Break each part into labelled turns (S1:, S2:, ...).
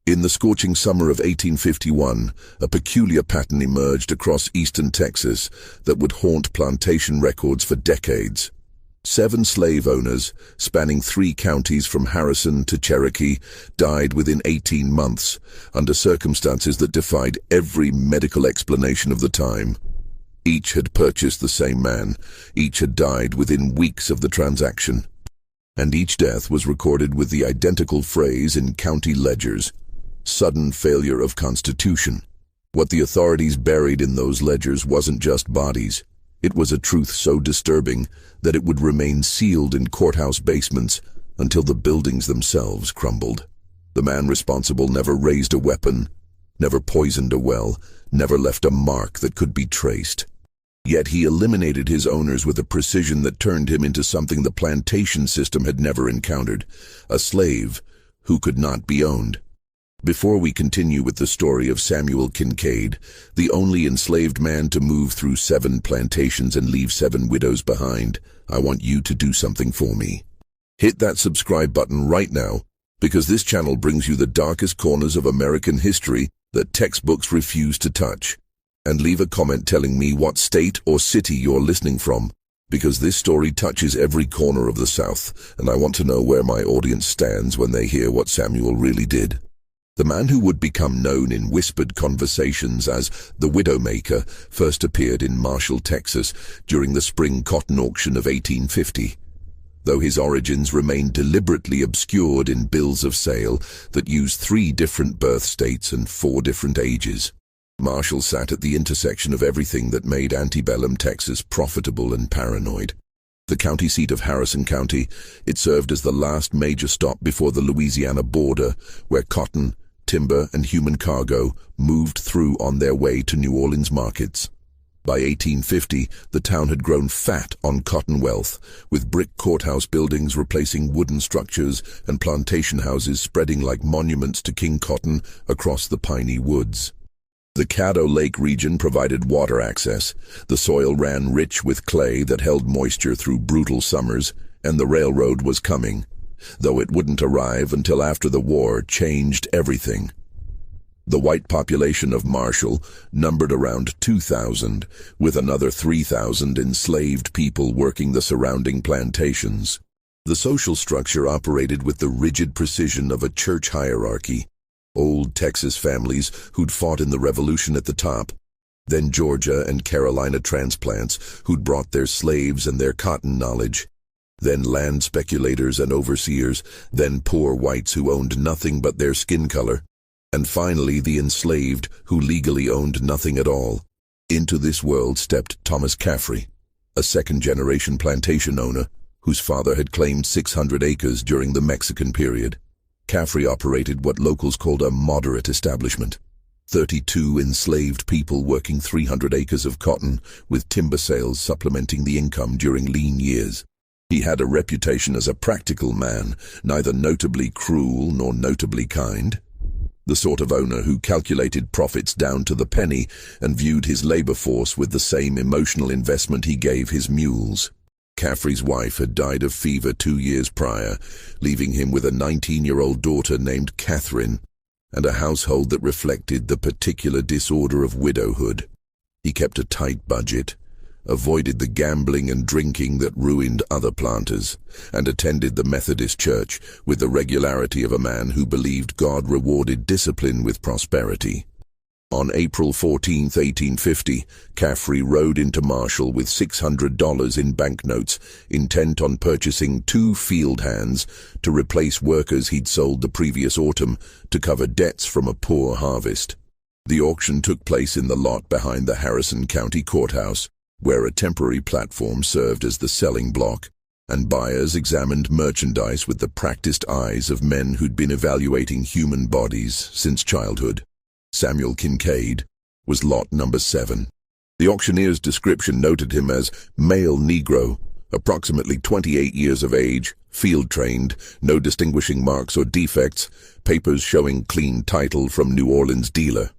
S1: In the scorching summer of 1851, a peculiar pattern emerged across eastern Texas that would haunt plantation records for decades. 7 slave owners, spanning 3 counties from Harrison to Cherokee, died within 18 months, under circumstances that defied every medical explanation of the time. Each had purchased the same man, each had died within weeks of the transaction, and each death was recorded with the identical phrase in county ledgers: sudden failure of constitution. What the authorities buried in those ledgers wasn't just bodies. It was a truth so disturbing that it would remain sealed in courthouse basements until the buildings themselves crumbled. The man responsible never raised a weapon, never poisoned a well, never left a mark that could be traced. Yet he eliminated his owners with a precision that turned him into something the plantation system had never encountered: a slave who could not be owned. Before we continue with the story of Samuel Kincaid, the only enslaved man to move through 7 plantations and leave 7 widows behind, I want you to do something for me. Hit that subscribe button right now, because this channel brings you the darkest corners of American history that textbooks refuse to touch. And leave a comment telling me what state or city you're listening from, because this story touches every corner of the South, and I want to know where my audience stands when they hear what Samuel really did. The man who would become known in whispered conversations as the Widowmaker first appeared in Marshall, Texas, during the spring cotton auction of 1850. Though his origins remain deliberately obscured in bills of sale that use 3 different birth states and 4 different ages. Marshall sat at the intersection of everything that made antebellum Texas profitable and paranoid. The county seat of Harrison County, it served as the last major stop before the Louisiana border, where cotton, timber, and human cargo moved through on their way to New Orleans markets. By 1850, the town had grown fat on cotton wealth, with brick courthouse buildings replacing wooden structures and plantation houses spreading like monuments to King Cotton across the piney woods. The Caddo Lake region provided water access. The soil ran rich with clay that held moisture through brutal summers, and the railroad was coming, though it wouldn't arrive until after the war changed everything. The white population of Marshall numbered around 2,000, with another 3,000 enslaved people working the surrounding plantations. The social structure operated with the rigid precision of a church hierarchy. Old Texas families who'd fought in the Revolution at the top, then Georgia and Carolina transplants who'd brought their slaves and their cotton knowledge, then land speculators and overseers, then poor whites who owned nothing but their skin color, and finally the enslaved who legally owned nothing at all. Into this world stepped Thomas Caffrey, a second-generation plantation owner whose father had claimed 600 acres during the Mexican period. Caffrey operated what locals called a moderate establishment. 32 enslaved people working 300 acres of cotton, with timber sales supplementing the income during lean years. He had a reputation as a practical man, neither notably cruel nor notably kind. The sort of owner who calculated profits down to the penny and viewed his labor force with the same emotional investment he gave his mules. Caffrey's wife had died of fever 2 years prior, leaving him with a 19-year-old daughter named Catherine, and a household that reflected the particular disorder of widowhood. He kept a tight budget, avoided the gambling and drinking that ruined other planters, and attended the Methodist Church with the regularity of a man who believed God rewarded discipline with prosperity. On April 14, 1850, Caffrey rode into Marshall with $600 in banknotes, intent on purchasing 2 field hands to replace workers he'd sold the previous autumn to cover debts from a poor harvest. The auction took place in the lot behind the Harrison County Courthouse, where a temporary platform served as the selling block, and buyers examined merchandise with the practiced eyes of men who'd been evaluating human bodies since childhood. Samuel Kincaid was lot number 7. The auctioneer's description noted him as male Negro, approximately 28 years of age, field-trained, no distinguishing marks or defects, papers showing clean title from New Orleans dealer.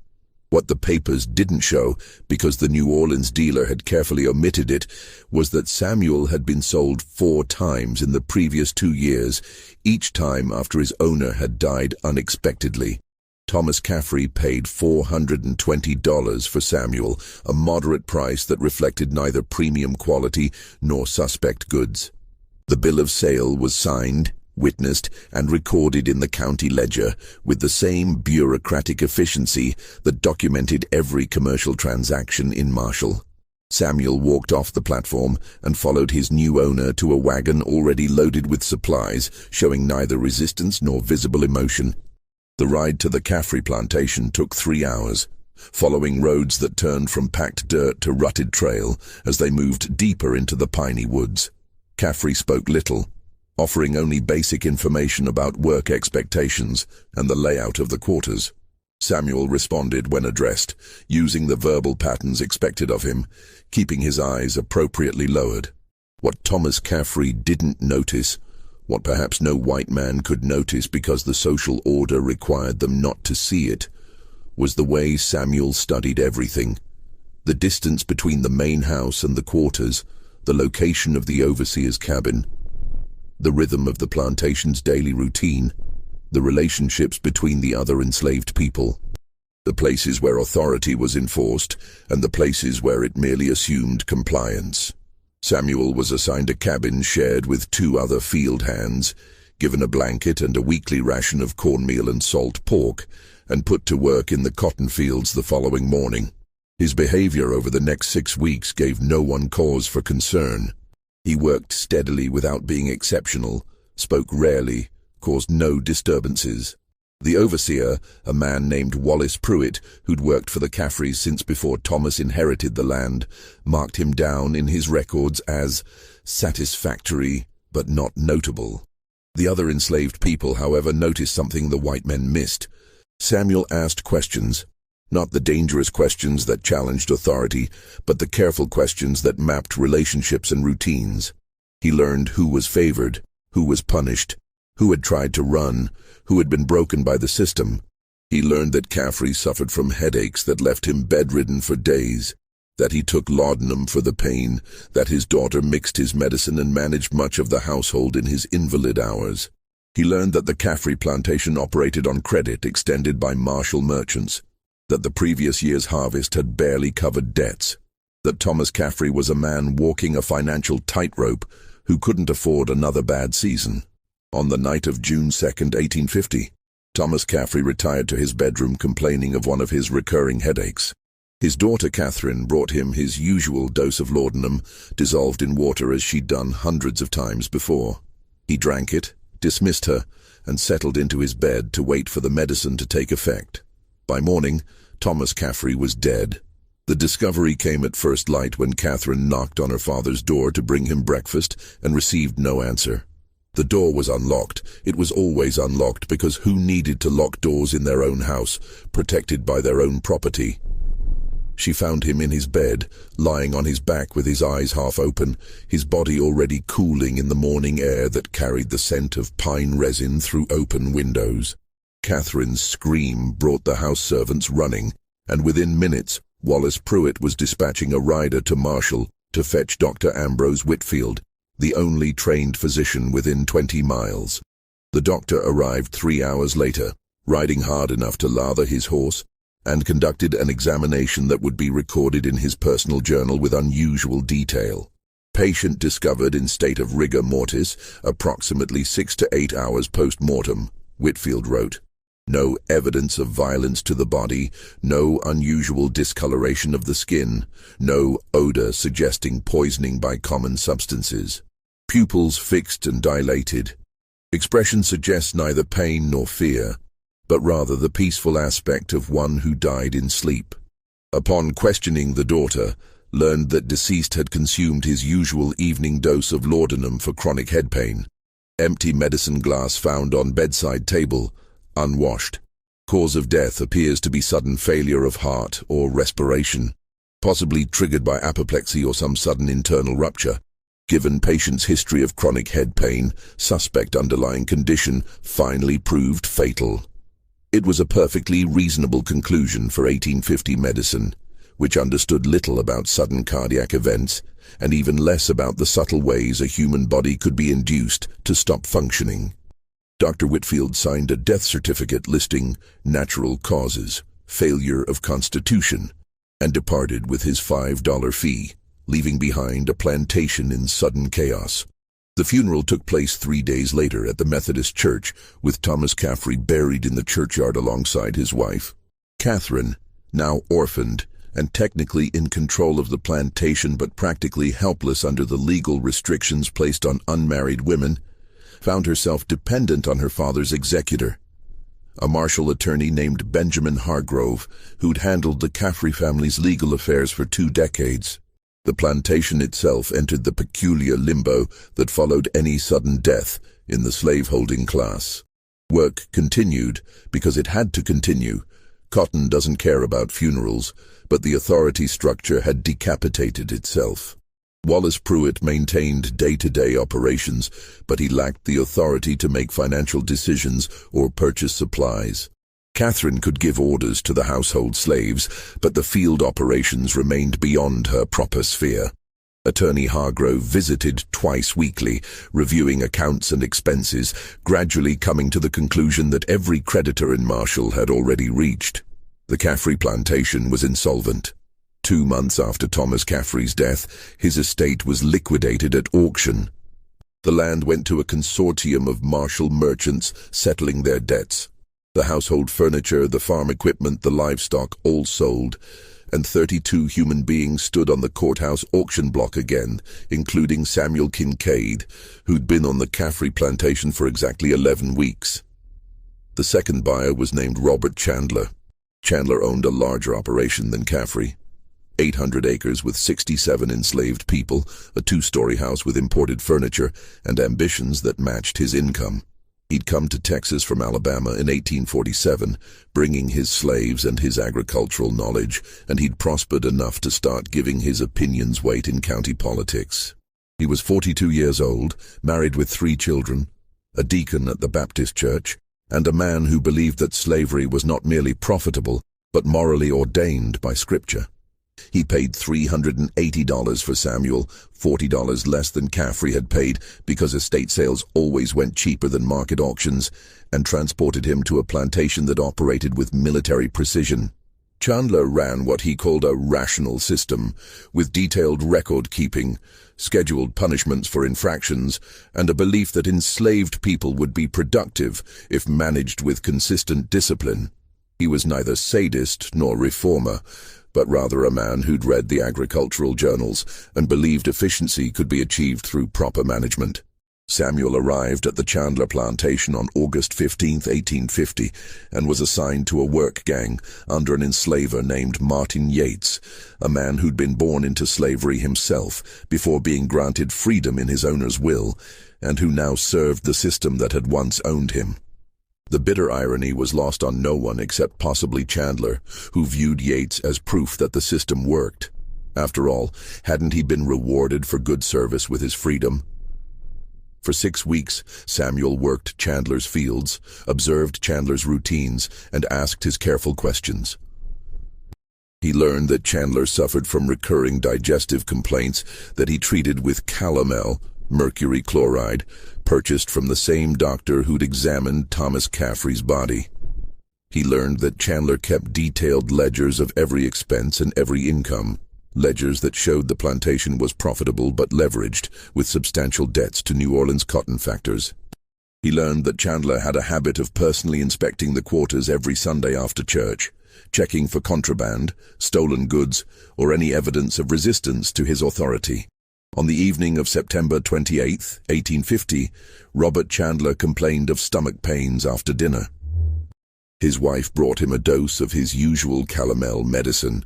S1: What the papers didn't show, because the New Orleans dealer had carefully omitted it, was that Samuel had been sold 4 times in the previous 2 years, each time after his owner had died unexpectedly. Thomas Caffrey paid $420 for Samuel, a moderate price that reflected neither premium quality nor suspect goods. The bill of sale was signed, witnessed, and recorded in the county ledger with the same bureaucratic efficiency that documented every commercial transaction in Marshall. Samuel walked off the platform and followed his new owner to a wagon already loaded with supplies, showing neither resistance nor visible emotion. The ride to the Caffrey plantation took 3 hours, following roads that turned from packed dirt to rutted trail as they moved deeper into the piney woods. Caffrey spoke little, offering only basic information about work expectations and the layout of the quarters. Samuel responded when addressed, using the verbal patterns expected of him, keeping his eyes appropriately lowered. What Thomas Caffrey didn't notice, what perhaps no white man could notice because the social order required them not to see it, was the way Samuel studied everything. The distance between the main house and the quarters, the location of the overseer's cabin, the rhythm of the plantation's daily routine, the relationships between the other enslaved people, the places where authority was enforced and the places where it merely assumed compliance. Samuel was assigned a cabin shared with 2 other field hands, given a blanket and a weekly ration of cornmeal and salt pork, and put to work in the cotton fields the following morning. His behavior over the next 6 weeks gave no one cause for concern. He worked steadily without being exceptional, spoke rarely, caused no disturbances. The overseer, a man named Wallace Pruitt, who'd worked for the Caffreys since before Thomas inherited the land, marked him down in his records as satisfactory but not notable. The other enslaved people, however, noticed something the white men missed. Samuel asked questions, not the dangerous questions that challenged authority, but the careful questions that mapped relationships and routines. He learned who was favored, who was punished, who had tried to run, who had been broken by the system. He learned that Caffrey suffered from headaches that left him bedridden for days, that he took laudanum for the pain, that his daughter mixed his medicine and managed much of the household in his invalid hours. He learned that the Caffrey plantation operated on credit extended by Marshall merchants, that the previous year's harvest had barely covered debts, that Thomas Caffrey was a man walking a financial tightrope who couldn't afford another bad season. On the night of June 2nd, 1850, Thomas Caffrey retired to his bedroom complaining of one of his recurring headaches. His daughter Catherine brought him his usual dose of laudanum, dissolved in water as she'd done hundreds of times before. He drank it, dismissed her, and settled into his bed to wait for the medicine to take effect. By morning, Thomas Caffrey was dead. The discovery came at first light when Catherine knocked on her father's door to bring him breakfast and received no answer. The door was unlocked. It was always unlocked because who needed to lock doors in their own house, protected by their own property? She found him in his bed, lying on his back with his eyes half open, his body already cooling in the morning air that carried the scent of pine resin through open windows. Catherine's scream brought the house servants running, and within minutes, Wallace Pruitt was dispatching a rider to Marshall to fetch Dr. Ambrose Whitfield, the only trained physician within 20 miles. The doctor arrived 3 hours later, riding hard enough to lather his horse, and conducted an examination that would be recorded in his personal journal with unusual detail. Patient discovered in state of rigor mortis, approximately 6 to 8 hours post-mortem, Whitfield wrote. No evidence of violence to the body, no unusual discoloration of the skin, no odor suggesting poisoning by common substances. Pupils fixed and dilated. Expression suggests neither pain nor fear, but rather the peaceful aspect of one who died in sleep. Upon questioning the daughter, learned that deceased had consumed his usual evening dose of laudanum for chronic head pain. Empty medicine glass found on bedside table, unwashed. Cause of death appears to be sudden failure of heart or respiration, possibly triggered by apoplexy or some sudden internal rupture. Given patient's history of chronic head pain, suspect underlying condition finally proved fatal. It was a perfectly reasonable conclusion for 1850 medicine, which understood little about sudden cardiac events, and even less about the subtle ways a human body could be induced to stop functioning. Dr. Whitfield signed a death certificate listing natural causes, failure of constitution, and departed with his $5 fee, leaving behind a plantation in sudden chaos. The funeral took place 3 days later at the Methodist Church, with Thomas Caffrey buried in the churchyard alongside his wife. Catherine, now orphaned and technically in control of the plantation but practically helpless under the legal restrictions placed on unmarried women, found herself dependent on her father's executor, a martial attorney named Benjamin Hargrove, who'd handled the Caffrey family's legal affairs for 2 decades. The plantation itself entered the peculiar limbo that followed any sudden death in the slaveholding class. Work continued because it had to continue. Cotton doesn't care about funerals, but the authority structure had decapitated itself. Wallace Pruitt maintained day-to-day operations, but he lacked the authority to make financial decisions or purchase supplies. Catherine could give orders to the household slaves, but the field operations remained beyond her proper sphere. Attorney Hargrove visited twice weekly, reviewing accounts and expenses, gradually coming to the conclusion that every creditor in Marshall had already reached. The Caffrey plantation was insolvent. 2 months after Thomas Caffrey's death, his estate was liquidated at auction. The land went to a consortium of Marshall merchants settling their debts. The household furniture, the farm equipment, the livestock all sold, and 32 human beings stood on the courthouse auction block again, including Samuel Kincaid, who'd been on the Caffrey plantation for exactly 11 weeks. The second buyer was named Robert Chandler. Chandler owned a larger operation than Caffrey. 800 acres with 67 enslaved people, a 2-story house with imported furniture, and ambitions that matched his income. He'd come to Texas from Alabama in 1847, bringing his slaves and his agricultural knowledge, and he'd prospered enough to start giving his opinions weight in county politics. He was 42 years old, married with 3 children, a deacon at the Baptist church, and a man who believed that slavery was not merely profitable, but morally ordained by Scripture. He paid $380 for Samuel, $40 less than Caffrey had paid because estate sales always went cheaper than market auctions, and transported him to a plantation that operated with military precision. Chandler ran what he called a rational system, with detailed record-keeping, scheduled punishments for infractions, and a belief that enslaved people would be productive if managed with consistent discipline. He was neither sadist nor reformer, but rather a man who'd read the agricultural journals and believed efficiency could be achieved through proper management. Samuel arrived at the Chandler plantation on August 15, 1850, and was assigned to a work gang under an enslaver named Martin Yates, a man who'd been born into slavery himself before being granted freedom in his owner's will, and who now served the system that had once owned him. The bitter irony was lost on no one except possibly Chandler, who viewed Yates as proof that the system worked. After all, hadn't he been rewarded for good service with his freedom? For 6 weeks, Samuel worked Chandler's fields, observed Chandler's routines, and asked his careful questions. He learned that Chandler suffered from recurring digestive complaints that he treated with calomel, mercury chloride, purchased from the same doctor who'd examined Thomas Caffrey's body. He learned that Chandler kept detailed ledgers of every expense and every income, ledgers that showed the plantation was profitable but leveraged, with substantial debts to New Orleans cotton factors. He learned that Chandler had a habit of personally inspecting the quarters every Sunday after church, checking for contraband, stolen goods, or any evidence of resistance to his authority. On the evening of September 28, 1850, Robert Chandler complained of stomach pains after dinner. His wife brought him a dose of his usual calomel medicine,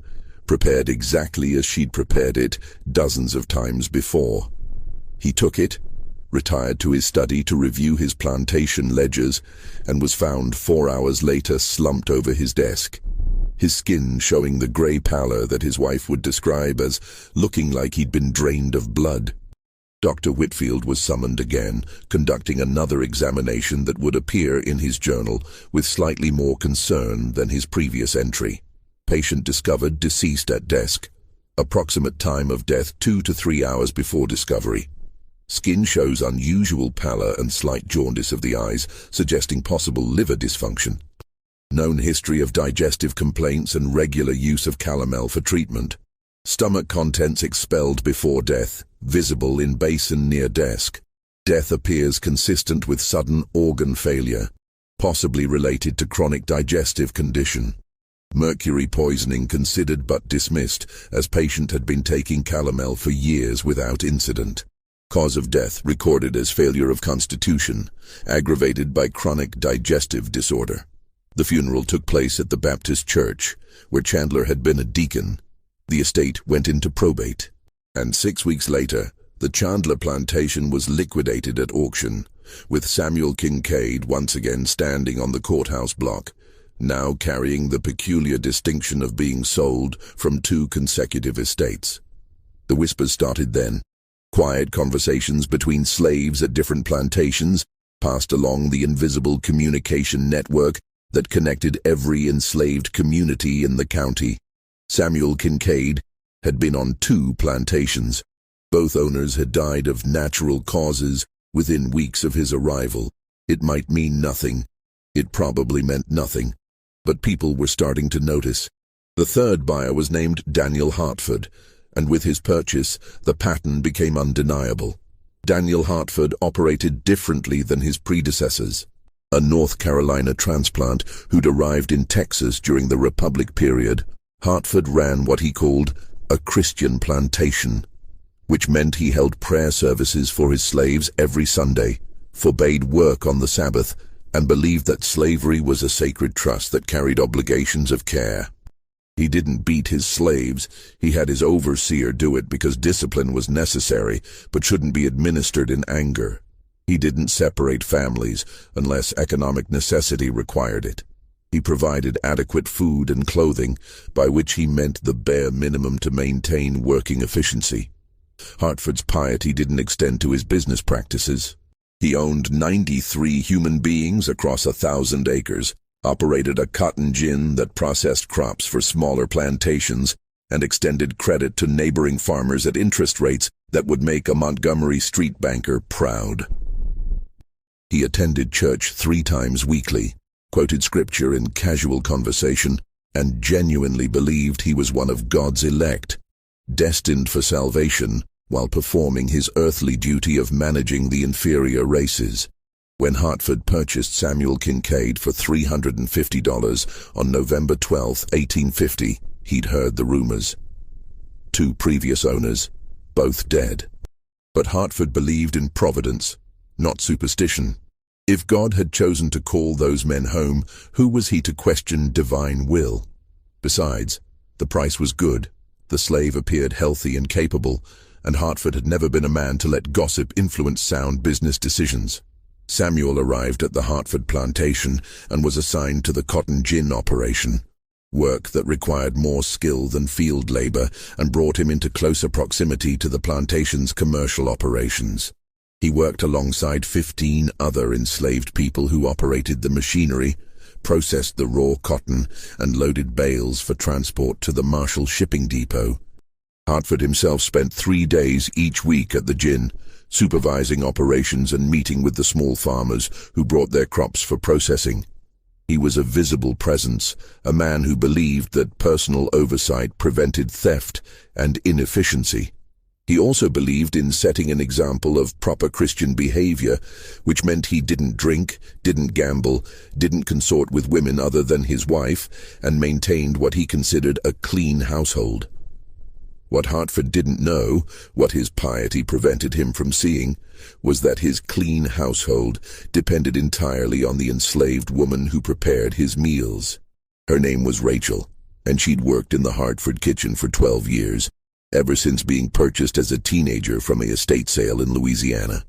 S1: prepared exactly as she'd prepared it dozens of times before. He took it, retired to his study to review his plantation ledgers, and was found 4 hours later slumped over his desk, his skin showing the grey pallor that his wife would describe as looking like he'd been drained of blood. Dr. Whitfield was summoned again, conducting another examination that would appear in his journal with slightly more concern than his previous entry. Patient discovered deceased at desk. Approximate time of death 2 to 3 hours before discovery. Skin shows unusual pallor and slight jaundice of the eyes, suggesting possible liver dysfunction. Known history of digestive complaints and regular use of calomel for treatment. Stomach contents expelled before death, visible in basin near desk. Death appears consistent with sudden organ failure, possibly related to chronic digestive condition. Mercury poisoning considered but dismissed, as patient had been taking calomel for years without incident. Cause of death recorded as failure of constitution, aggravated by chronic digestive disorder. The funeral took place at the Baptist church, where Chandler had been a deacon. The estate went into probate, and 6 weeks later, the Chandler plantation was liquidated at auction, with Samuel Kincaid once again standing on the courthouse block, now carrying the peculiar distinction of being sold from 2 consecutive estates. The whispers started then. Quiet conversations between slaves at different plantations passed along the invisible communication network that connected every enslaved community in the county. Samuel Kincaid had been on 2 plantations. Both owners had died of natural causes within weeks of his arrival. It might mean nothing. It probably meant nothing. But people were starting to notice. The third buyer was named Daniel Hartford, and with his purchase, the pattern became undeniable. Daniel Hartford operated differently than his predecessors. A North Carolina transplant who'd arrived in Texas during the Republic period, Hartford ran what he called a Christian plantation, which meant he held prayer services for his slaves every Sunday, forbade work on the Sabbath, and believed that slavery was a sacred trust that carried obligations of care. He didn't beat his slaves. He had his overseer do it because discipline was necessary, but shouldn't be administered in anger. He didn't separate families unless economic necessity required it. He provided adequate food and clothing, by which he meant the bare minimum to maintain working efficiency. Hartford's piety didn't extend to his business practices. He owned 93 human beings across 1,000 acres, operated a cotton gin that processed crops for smaller plantations, and extended credit to neighboring farmers at interest rates that would make a Montgomery Street banker proud. He attended church 3 times weekly, quoted scripture in casual conversation, and genuinely believed he was one of God's elect, destined for salvation, while performing his earthly duty of managing the inferior races. When Hartford purchased Samuel Kincaid for $350 on November 12, 1850, he'd heard the rumors. 2 previous owners, both dead. But Hartford believed in providence, not superstition. If God had chosen to call those men home, who was he to question divine will? Besides, the price was good, the slave appeared healthy and capable, and Hartford had never been a man to let gossip influence sound business decisions. Samuel arrived at the Hartford plantation and was assigned to the cotton gin operation, work that required more skill than field labor and brought him into closer proximity to the plantation's commercial operations. He worked alongside 15 other enslaved people who operated the machinery, processed the raw cotton, and loaded bales for transport to the Marshall shipping depot. Hartford himself spent 3 days each week at the gin, supervising operations and meeting with the small farmers who brought their crops for processing. He was a visible presence, a man who believed that personal oversight prevented theft and inefficiency. He also believed in setting an example of proper Christian behavior, which meant he didn't drink, didn't gamble, didn't consort with women other than his wife, and maintained what he considered a clean household. What Hartford didn't know, what his piety prevented him from seeing, was that his clean household depended entirely on the enslaved woman who prepared his meals. Her name was Rachel, and she'd worked in the Hartford kitchen for 12 years, ever since being purchased as a teenager from a estate sale in Louisiana.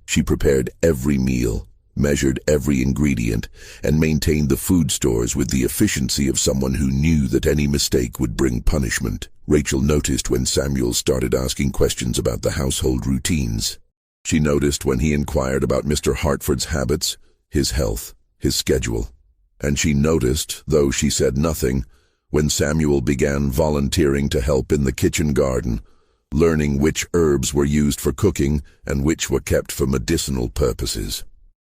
S1: She prepared every meal, measured every ingredient, and maintained the food stores with the efficiency of someone who knew that any mistake would bring punishment. Rachel noticed when Samuel started asking questions about the household routines. She noticed when he inquired about Mr. Hartford's habits, his health, his schedule. And she noticed, though she said nothing, when Samuel began volunteering to help in the kitchen garden, learning which herbs were used for cooking and which were kept for medicinal purposes.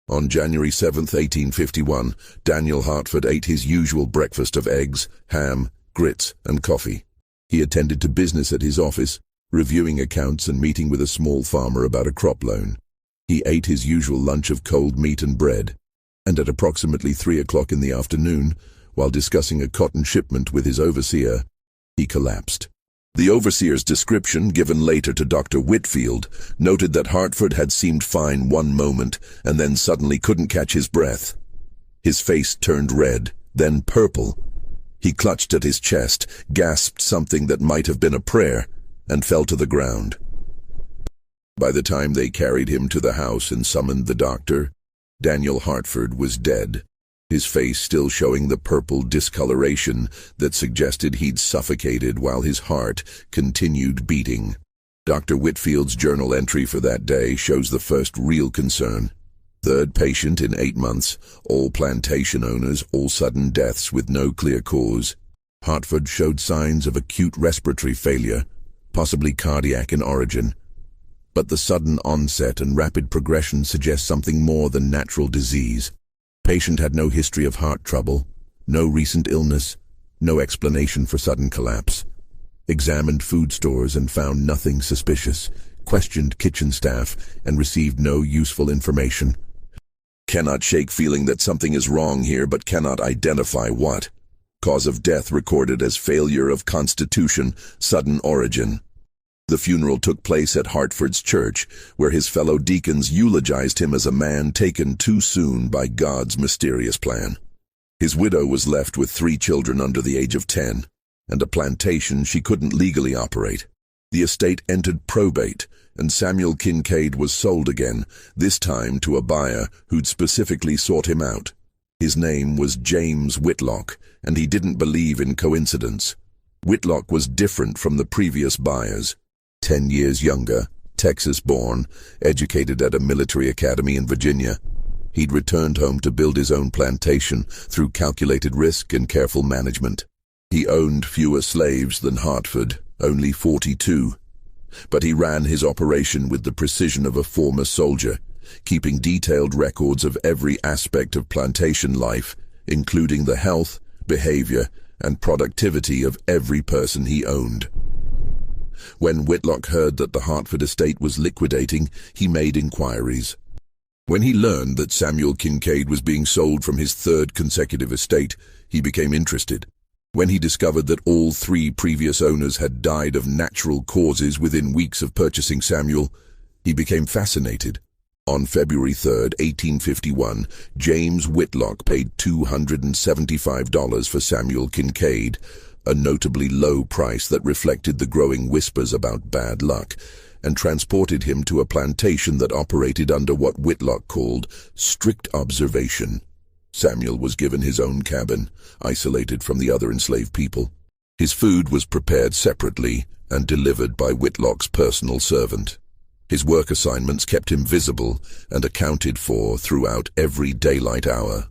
S1: On January 7, 1851, Daniel Hartford ate his usual breakfast of eggs, ham, grits, and coffee. He attended to business at his office, reviewing accounts and meeting with a small farmer about a crop loan. He ate his usual lunch of cold meat and bread, and at approximately 3 o'clock in the afternoon, while discussing a cotton shipment with his overseer, he collapsed. The overseer's description, given later to Dr. Whitfield, noted that Hartford had seemed fine one moment and then suddenly couldn't catch his breath. His face turned red, then purple. He clutched at his chest, gasped something that might have been a prayer, and fell to the ground. By the time they carried him to the house and summoned the doctor, Daniel Hartford was dead, his face still showing the purple discoloration that suggested he'd suffocated while his heart continued beating. Dr. Whitfield's journal entry for that day shows the first real concern. Third patient in 8 months, all plantation owners, all sudden deaths with no clear cause. Hartford showed signs of acute respiratory failure, possibly cardiac in origin. But the sudden onset and rapid progression suggest something more than natural disease. Patient had no history of heart trouble, no recent illness, no explanation for sudden collapse. Examined food stores and found nothing suspicious, questioned kitchen staff and received no useful information. Cannot shake feeling that something is wrong here but cannot identify what. Cause of death recorded as failure of constitution, sudden origin. The funeral took place at Hartford's church, where his fellow deacons eulogized him as a man taken too soon by God's mysterious plan. His widow was left with 3 children under the age of 10, and a plantation she couldn't legally operate. The estate entered probate, and Samuel Kincaid was sold again, this time to a buyer who'd specifically sought him out. His name was James Whitlock, and he didn't believe in coincidence. Whitlock was different from the previous buyers. 10 years younger, Texas-born, educated at a military academy in Virginia. He'd returned home to build his own plantation through calculated risk and careful management. He owned fewer slaves than Hartford, only 42. But he ran his operation with the precision of a former soldier, keeping detailed records of every aspect of plantation life, including the health, behavior, and productivity of every person he owned. When Whitlock heard that the Hartford estate was liquidating, he made inquiries. When he learned that Samuel Kincaid was being sold from his 3rd consecutive estate, he became interested. When he discovered that all 3 previous owners had died of natural causes within weeks of purchasing Samuel, he became fascinated. On February 3, 1851, James Whitlock paid $275 for Samuel Kincaid, a notably low price that reflected the growing whispers about bad luck, and transported him to a plantation that operated under what Whitlock called strict observation. Samuel was given his own cabin, isolated from the other enslaved people. His food was prepared separately and delivered by Whitlock's personal servant. His work assignments kept him visible and accounted for throughout every daylight hour,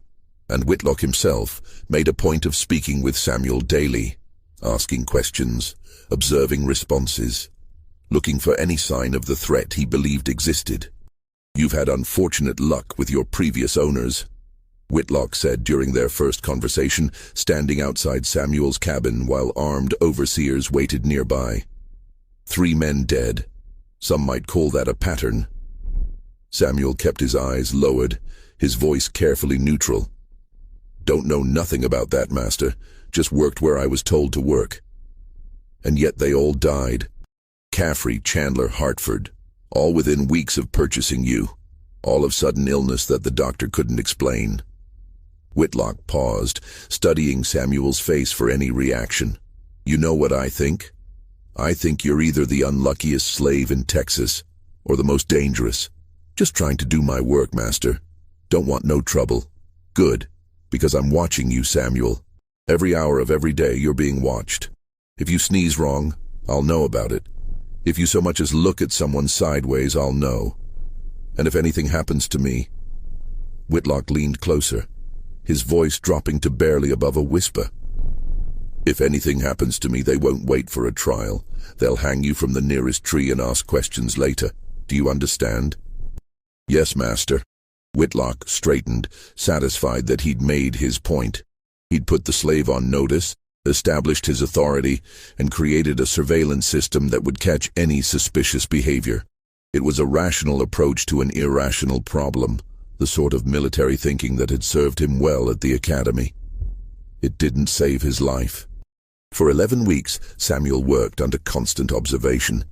S1: and Whitlock himself made a point of speaking with Samuel daily, asking questions, observing responses, looking for any sign of the threat he believed existed. "You've had unfortunate luck with your previous owners," Whitlock said during their first conversation, standing outside Samuel's cabin while armed overseers waited nearby. 3 men dead. Some might call that a pattern. Samuel kept his eyes lowered, his voice carefully neutral. "Don't know nothing about that, master. Just worked where I was told to work. And yet they all died. Caffrey, Chandler, Hartford, all within weeks of purchasing you. All of sudden illness that the doctor couldn't explain." Whitlock paused, studying Samuel's face for any reaction. "You know what I think? I think you're either the unluckiest slave in Texas or the most dangerous. Just trying to do my work, master. Don't want no trouble. Good, because I'm watching you, Samuel. Every hour of every day you're being watched. If you sneeze wrong, I'll know about it. If you so much as look at someone sideways, I'll know. And if anything happens to me..." Whitlock leaned closer, his voice dropping to barely above a whisper. If anything happens to me, they won't wait for a trial. They'll hang you from the nearest tree and ask questions later. Do you understand?" "Yes, master." Whitlock straightened, satisfied that he'd made his point. He'd put the slave on notice, established his authority, and created a surveillance system that would catch any suspicious behavior. It was a rational approach to an irrational problem, the sort of military thinking that had served him well at the academy. It didn't save his life. For 11 weeks, Samuel worked under constant observation.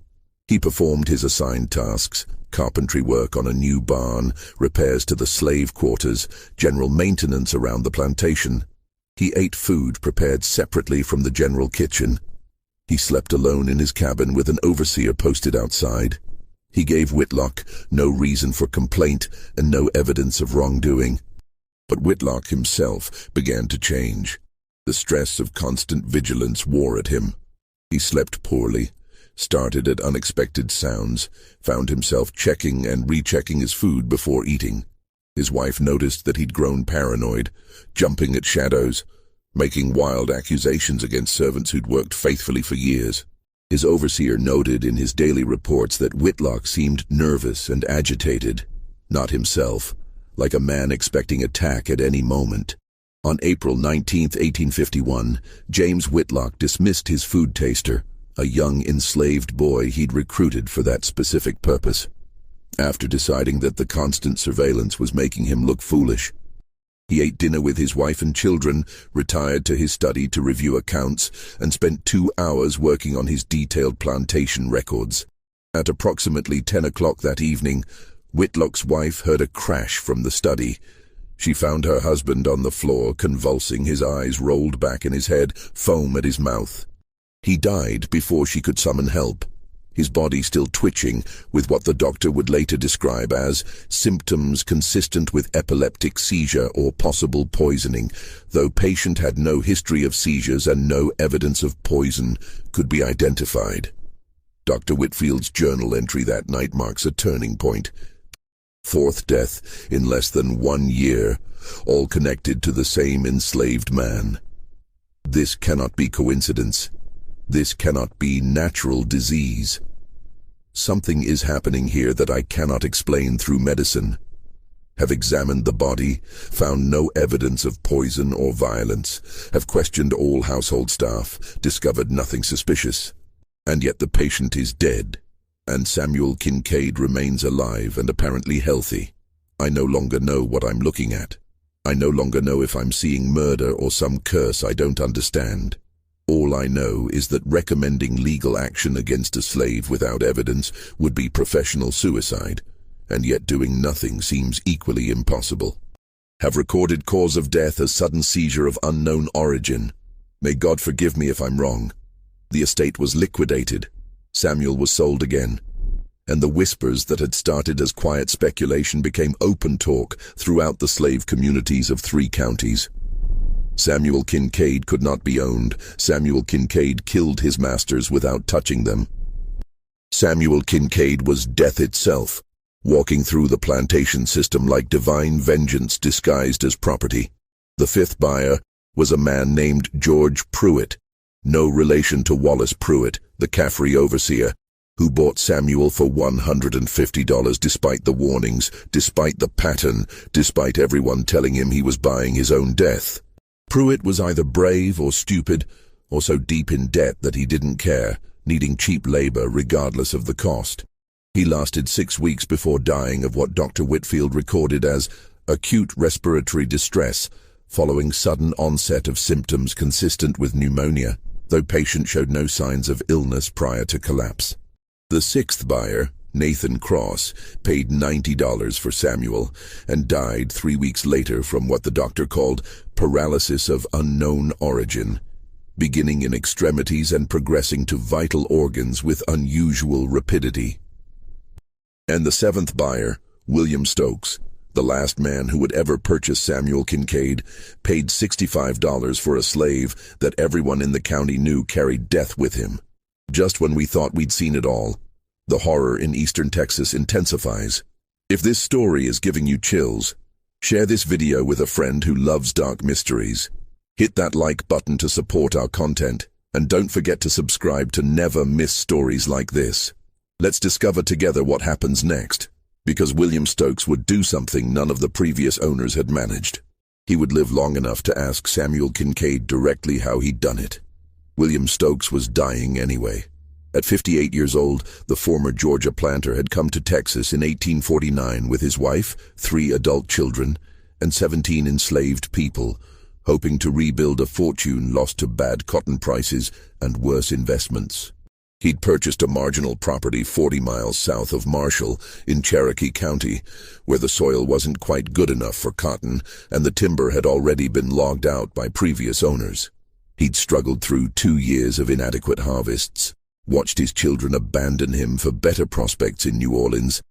S1: He performed his assigned tasks: carpentry work on a new barn, repairs to the slave quarters, general maintenance around the plantation. He ate food prepared separately from the general kitchen. He slept alone in his cabin with an overseer posted outside. He gave Whitlock no reason for complaint and no evidence of wrongdoing. But Whitlock himself began to change. The stress of constant vigilance wore at him. He slept poorly, started at unexpected sounds, found himself checking and rechecking his food before eating. His wife noticed that he'd grown paranoid, jumping at shadows, making wild accusations against servants who'd worked faithfully for years. His overseer noted in his daily reports that Whitlock seemed nervous and agitated, not himself, like a man expecting attack at any moment. On April 19, 1851, James Whitlock dismissed his food taster, a young enslaved boy he'd recruited for that specific purpose, after deciding that the constant surveillance was making him look foolish. He ate dinner with his wife and children, retired to his study to review accounts, and spent 2 hours working on his detailed plantation records. At approximately 10 o'clock that evening, Whitlock's wife heard a crash from the study. She found her husband on the floor, convulsing, his eyes rolled back in his head, foam at his mouth. He died before she could summon help, his body still twitching with what the doctor would later describe as symptoms consistent with epileptic seizure or possible poisoning, though patient had no history of seizures and no evidence of poison could be identified. Dr. Whitfield's journal entry that night marks a turning point. 4th death in less than 1 year, all connected to the same enslaved man. This cannot be coincidence. This cannot be natural disease. Something is happening here that I cannot explain through medicine. Have examined the body, found no evidence of poison or violence, have questioned all household staff, discovered nothing suspicious. And yet the patient is dead, and Samuel Kincaid remains alive and apparently healthy. I no longer know what I'm looking at. I no longer know if I'm seeing murder or some curse I don't understand. All I know is that recommending legal action against a slave without evidence would be professional suicide, and yet doing nothing seems equally impossible. Have recorded cause of death as sudden seizure of unknown origin. May God forgive me if I'm wrong. The estate was liquidated. Samuel was sold again. And the whispers that had started as quiet speculation became open talk throughout the slave communities of 3 counties. Samuel Kincaid could not be owned. Samuel Kincaid killed his masters without touching them. Samuel Kincaid was death itself, walking through the plantation system like divine vengeance disguised as property. The 5th buyer was a man named George Pruitt, no relation to Wallace Pruitt, the Caffrey overseer, who bought Samuel for $150 despite the warnings, despite the pattern, despite everyone telling him he was buying his own death. Pruitt was either brave or stupid, or so deep in debt that he didn't care, needing cheap labor regardless of the cost. He lasted 6 weeks before dying of what Dr. Whitfield recorded as acute respiratory distress following sudden onset of symptoms consistent with pneumonia, though patient showed no signs of illness prior to collapse. The 6th buyer, Nathan Cross, paid $90 for Samuel and died 3 weeks later from what the doctor called paralysis of unknown origin, beginning in extremities and progressing to vital organs with unusual rapidity. And the 7th buyer, William Stokes, the last man who would ever purchase Samuel Kincaid, paid $65 for a slave that everyone in the county knew carried death with him. Just when we thought we'd seen it all, the horror in eastern Texas intensifies. If this story is giving you chills, share this video with a friend who loves dark mysteries. Hit that like button to support our content, and don't forget to subscribe to never miss stories like this. Let's discover together what happens next, because William Stokes would do something none of the previous owners had managed. He would live long enough to ask Samuel Kincaid directly how he'd done it. William Stokes was dying anyway. At 58 years old, the former Georgia planter had come to Texas in 1849 with his wife, 3 adult children, and 17 enslaved people, hoping to rebuild a fortune lost to bad cotton prices and worse investments. He'd purchased a marginal property 40 miles south of Marshall in Cherokee County, where the soil wasn't quite good enough for cotton and the timber had already been logged out by previous owners. He'd struggled through 2 years of inadequate harvests, watched his children abandon him for better prospects in New Orleans,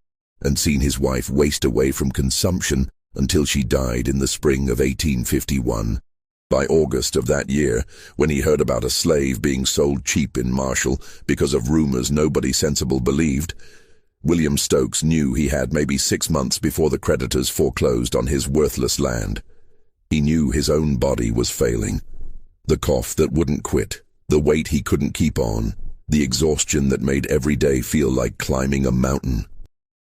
S1: and seen his wife waste away from consumption until she died in the spring of 1851. By August of that year, when he heard about a slave being sold cheap in Marshall because of rumors nobody sensible believed, William Stokes knew he had maybe 6 months before the creditors foreclosed on his worthless land. He knew his own body was failing. The cough that wouldn't quit, the weight he couldn't keep on, the exhaustion that made every day feel like climbing a mountain.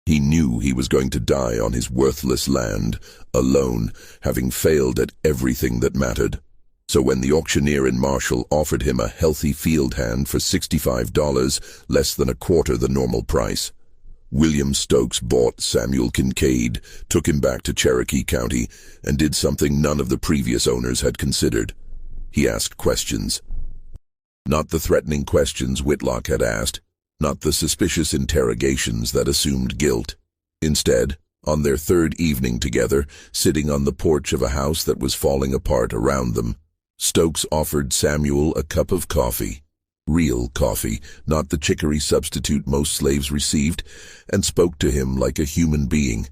S1: He knew he was going to die on his worthless land, alone, having failed at everything that mattered. So when the auctioneer in Marshall offered him a healthy field hand for $65, less than a quarter the normal price, William Stokes bought Samuel Kincaid, took him back to Cherokee County, and did something none of the previous owners had considered. He asked questions. Not the threatening questions Whitlock had asked, not the suspicious interrogations that assumed guilt. Instead, on their 3rd evening together, sitting on the porch of a house that was falling apart around them, Stokes offered Samuel a cup of coffee. Real coffee, not the chicory substitute most slaves received, and spoke to him like a human being.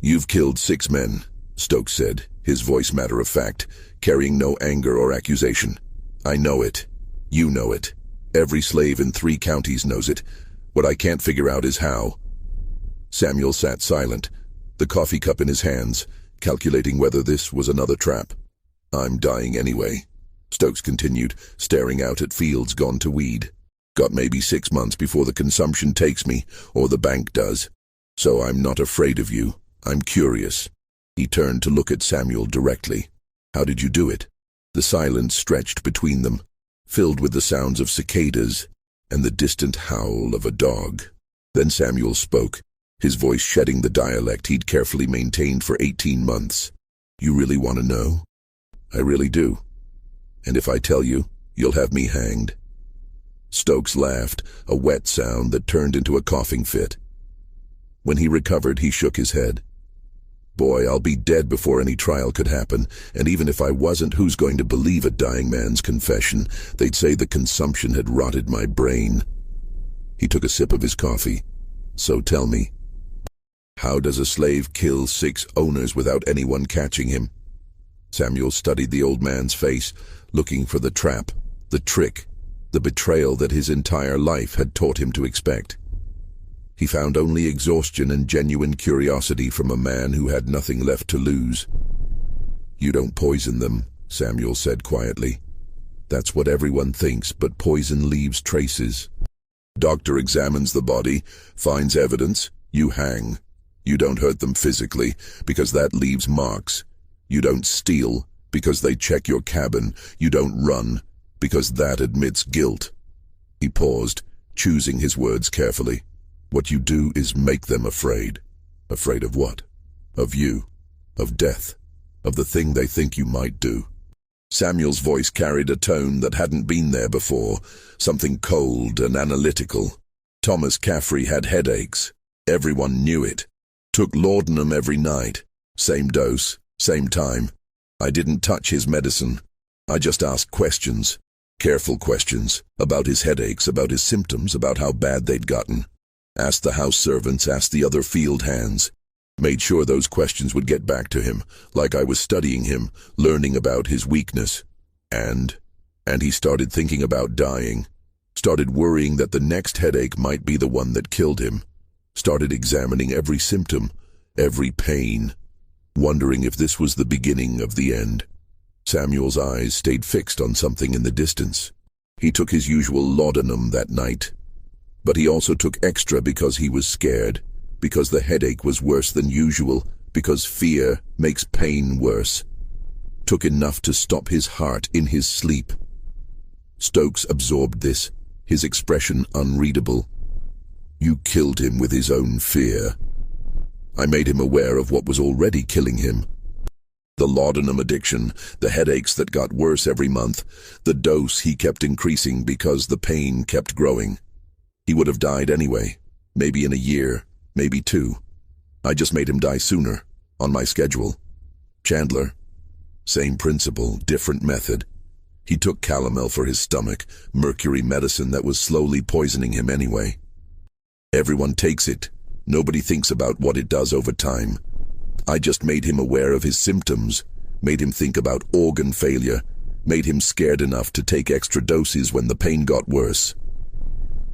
S1: "You've killed 6 men, Stokes said, his voice matter-of-fact, carrying no anger or accusation. "I know it. You know it. Every slave in 3 counties knows it. What I can't figure out is how." Samuel sat silent, the coffee cup in his hands, calculating whether this was another trap. "I'm dying anyway," Stokes continued, staring out at fields gone to weed. "Got maybe 6 months before the consumption takes me, or the bank does. So I'm not afraid of you. I'm curious." He turned to look at Samuel directly. "How did you do it?" The silence stretched between them, filled with the sounds of cicadas and the distant howl of a dog. Then Samuel spoke, his voice shedding the dialect he'd carefully maintained for 18 months. "You really want to know?" "I really do. And if I tell you, you'll have me hanged." Stokes laughed, a wet sound that turned into a coughing fit. When he recovered, he shook his head. "Boy, I'll be dead before any trial could happen, and even if I wasn't, who's going to believe a dying man's confession? They'd say the consumption had rotted my brain." He took a sip of his coffee. "So tell me, how does a slave kill 6 owners without anyone catching him?" Samuel studied the old man's face, looking for the trap, the trick, the betrayal that his entire life had taught him to expect. He found only exhaustion and genuine curiosity from a man who had nothing left to lose. "You don't poison them," Samuel said quietly. "That's what everyone thinks, but poison leaves traces. Doctor examines the body, finds evidence, you hang. You don't hurt them physically, because that leaves marks. You don't steal, because they check your cabin. You don't run, because that admits guilt." He paused, choosing his words carefully. "What you do is make them afraid." "Afraid of what?" "Of you. Of death. Of the thing they think you might do." Samuel's voice carried a tone that hadn't been there before, something cold and analytical. Thomas Caffrey had headaches. Everyone knew it. Took laudanum every night. Same dose, same time. I didn't touch his medicine. I just asked questions. Careful questions. About his headaches, about his symptoms, about how bad they'd gotten. Asked the house servants, asked the other field hands. Made sure those questions would get back to him, like I was studying him, learning about his weakness. And he started thinking about dying. Started worrying that the next headache might be the one that killed him. Started examining every symptom, every pain, wondering if this was the beginning of the end. Samuel's eyes stayed fixed on something in the distance. He took his usual laudanum that night, but he also took extra because he was scared, because the headache was worse than usual, because fear makes pain worse. Took enough to stop his heart in his sleep. Stokes absorbed this, his expression unreadable. You killed him with his own fear. I made him aware of what was already killing him. The laudanum addiction, the headaches that got worse every month, the dose he kept increasing because the pain kept growing. He would have died anyway, maybe in a year, maybe 2. I just made him die sooner, on my schedule. Chandler. Same principle, different method. He took calomel for his stomach, mercury medicine that was slowly poisoning him anyway. Everyone takes it. Nobody thinks about what it does over time. I just made him aware of his symptoms, made him think about organ failure, made him scared enough to take extra doses when the pain got worse.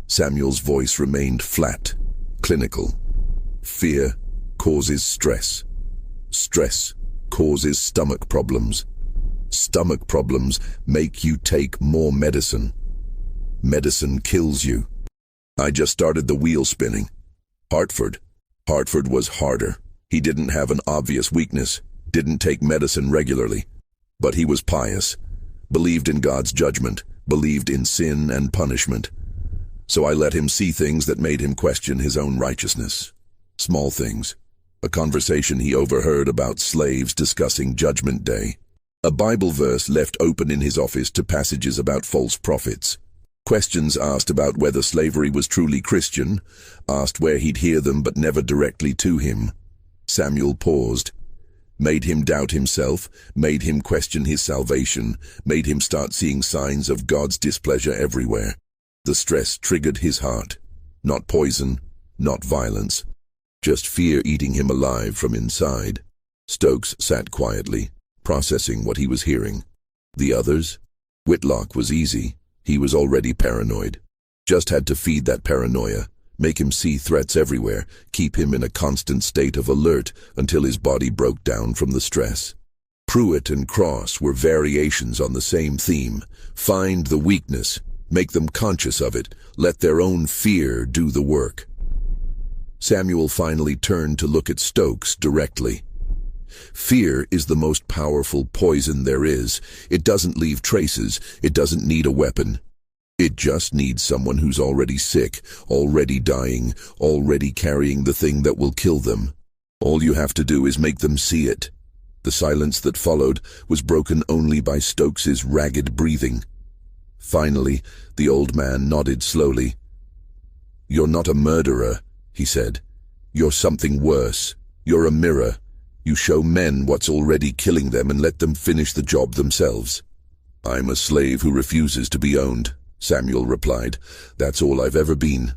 S1: Samuel's voice remained flat, clinical. Fear causes stress. Stress causes stomach problems. Stomach problems make you take more medicine. Medicine kills you. I just started the wheel spinning. Hartford was harder. He didn't have an obvious weakness, didn't take medicine regularly. But he was pious, believed in God's judgment, believed in sin and punishment. So I let him see things that made him question his own righteousness. Small things. A conversation he overheard about slaves discussing Judgment Day. A Bible verse left open in his office to passages about false prophets. Questions asked about whether slavery was truly Christian, asked where he'd hear them but never directly to him. Samuel paused, made him doubt himself, made him question his salvation, made him start seeing signs of God's displeasure everywhere. The stress triggered his heart. Not poison, not violence. Just fear eating him alive from inside. Stokes sat quietly, processing what he was hearing. The others? Whitlock was easy. He was already paranoid. Just had to feed that paranoia, make him see threats everywhere, keep him in a constant state of alert until his body broke down from the stress. Pruitt and Cross were variations on the same theme. Find the weakness, make them conscious of it, let their own fear do the work. Samuel finally turned to look at Stokes directly. Fear is the most powerful poison there is. It doesn't leave traces. It doesn't need a weapon. It just needs someone who's already sick, already dying, already carrying the thing that will kill them. All you have to do is make them see it. The silence that followed was broken only by Stokes's ragged breathing. Finally, the old man nodded slowly. "You're not a murderer," he said. "You're something worse. You're a mirror. You show men what's already killing them and let them finish the job themselves." "I'm a slave who refuses to be owned," Samuel replied. "That's all I've ever been.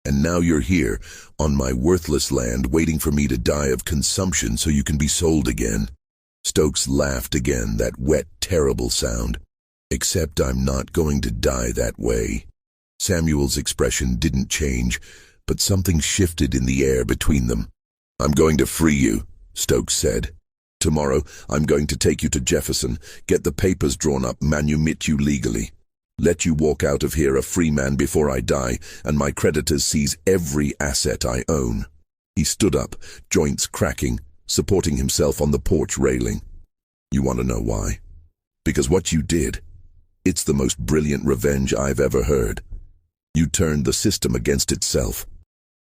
S1: And now you're here, on my worthless land, waiting for me to die of consumption so you can be sold again." Stokes laughed again, that wet, terrible sound. "Except I'm not going to die that way." Samuel's expression didn't change, but something shifted in the air between them. "I'm going to free you," Stokes said. "Tomorrow, I'm going to take you to Jefferson, get the papers drawn up, manumit you legally. Let you walk out of here a free man before I die, and my creditors seize every asset I own." He stood up, joints cracking, supporting himself on the porch railing. "You want to know why? Because what you did, it's the most brilliant revenge I've ever heard. You turned the system against itself.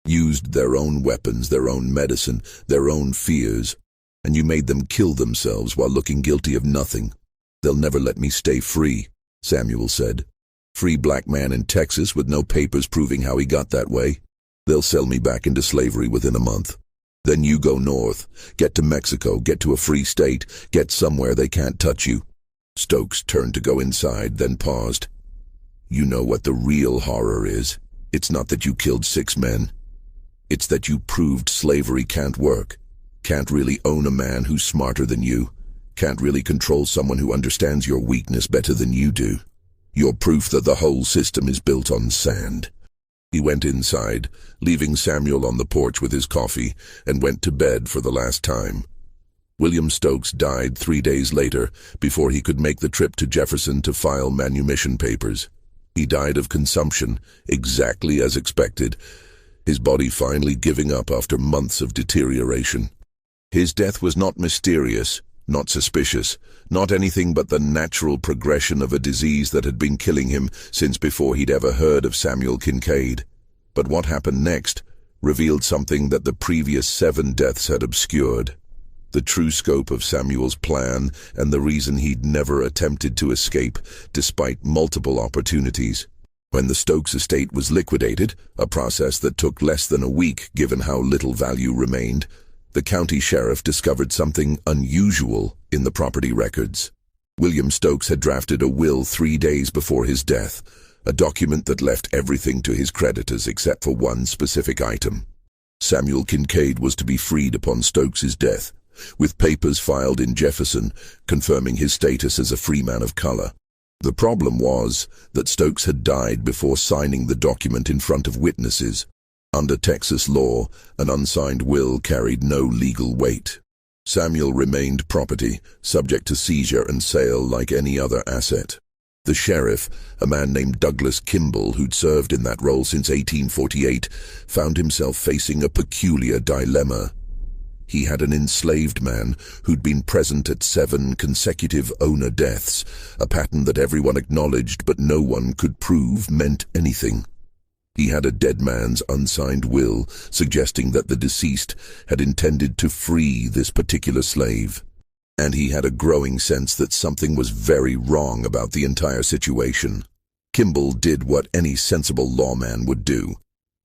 S1: Used their own weapons, their own medicine, their own fears, and you made them kill themselves while looking guilty of nothing. They'll never let me stay free," Samuel said. "Free black man in Texas with no papers proving how he got that way. They'll sell me back into slavery within a month. Then you go north, get to Mexico, get to a free state, get somewhere they can't touch you." Stokes turned to go inside, then paused. "You know what the real horror is. It's not that you killed 6 men. It's that you proved slavery can't work. Can't really own a man who's smarter than you. Can't really control someone who understands your weakness better than you do. You're proof that the whole system is built on sand." He went inside, leaving Samuel on the porch with his coffee, and went to bed for the last time. William Stokes died 3 days later before he could make the trip to Jefferson to file manumission papers. He died of consumption, exactly as expected, his body finally giving up after months of deterioration. His death was not mysterious, not suspicious, not anything but the natural progression of a disease that had been killing him since before he'd ever heard of Samuel Kincaid. But what happened next revealed something that the previous 7 deaths had obscured. The true scope of Samuel's plan and the reason he'd never attempted to escape, despite multiple opportunities. When the Stokes estate was liquidated, a process that took less than a week given how little value remained, the county sheriff discovered something unusual in the property records. William Stokes had drafted a will 3 days before his death, a document that left everything to his creditors except for one specific item. Samuel Kincaid was to be freed upon Stokes's death, with papers filed in Jefferson confirming his status as a free man of color. The problem was that Stokes had died before signing the document in front of witnesses. Under Texas law, an unsigned will carried no legal weight. Samuel remained property, subject to seizure and sale like any other asset. The sheriff, a man named Douglas Kimball, who'd served in that role since 1848, found himself facing a peculiar dilemma. He had an enslaved man who'd been present at 7 consecutive owner deaths, a pattern that everyone acknowledged but no one could prove meant anything. He had a dead man's unsigned will, suggesting that the deceased had intended to free this particular slave. And he had a growing sense that something was very wrong about the entire situation. Kimball did what any sensible lawman would do.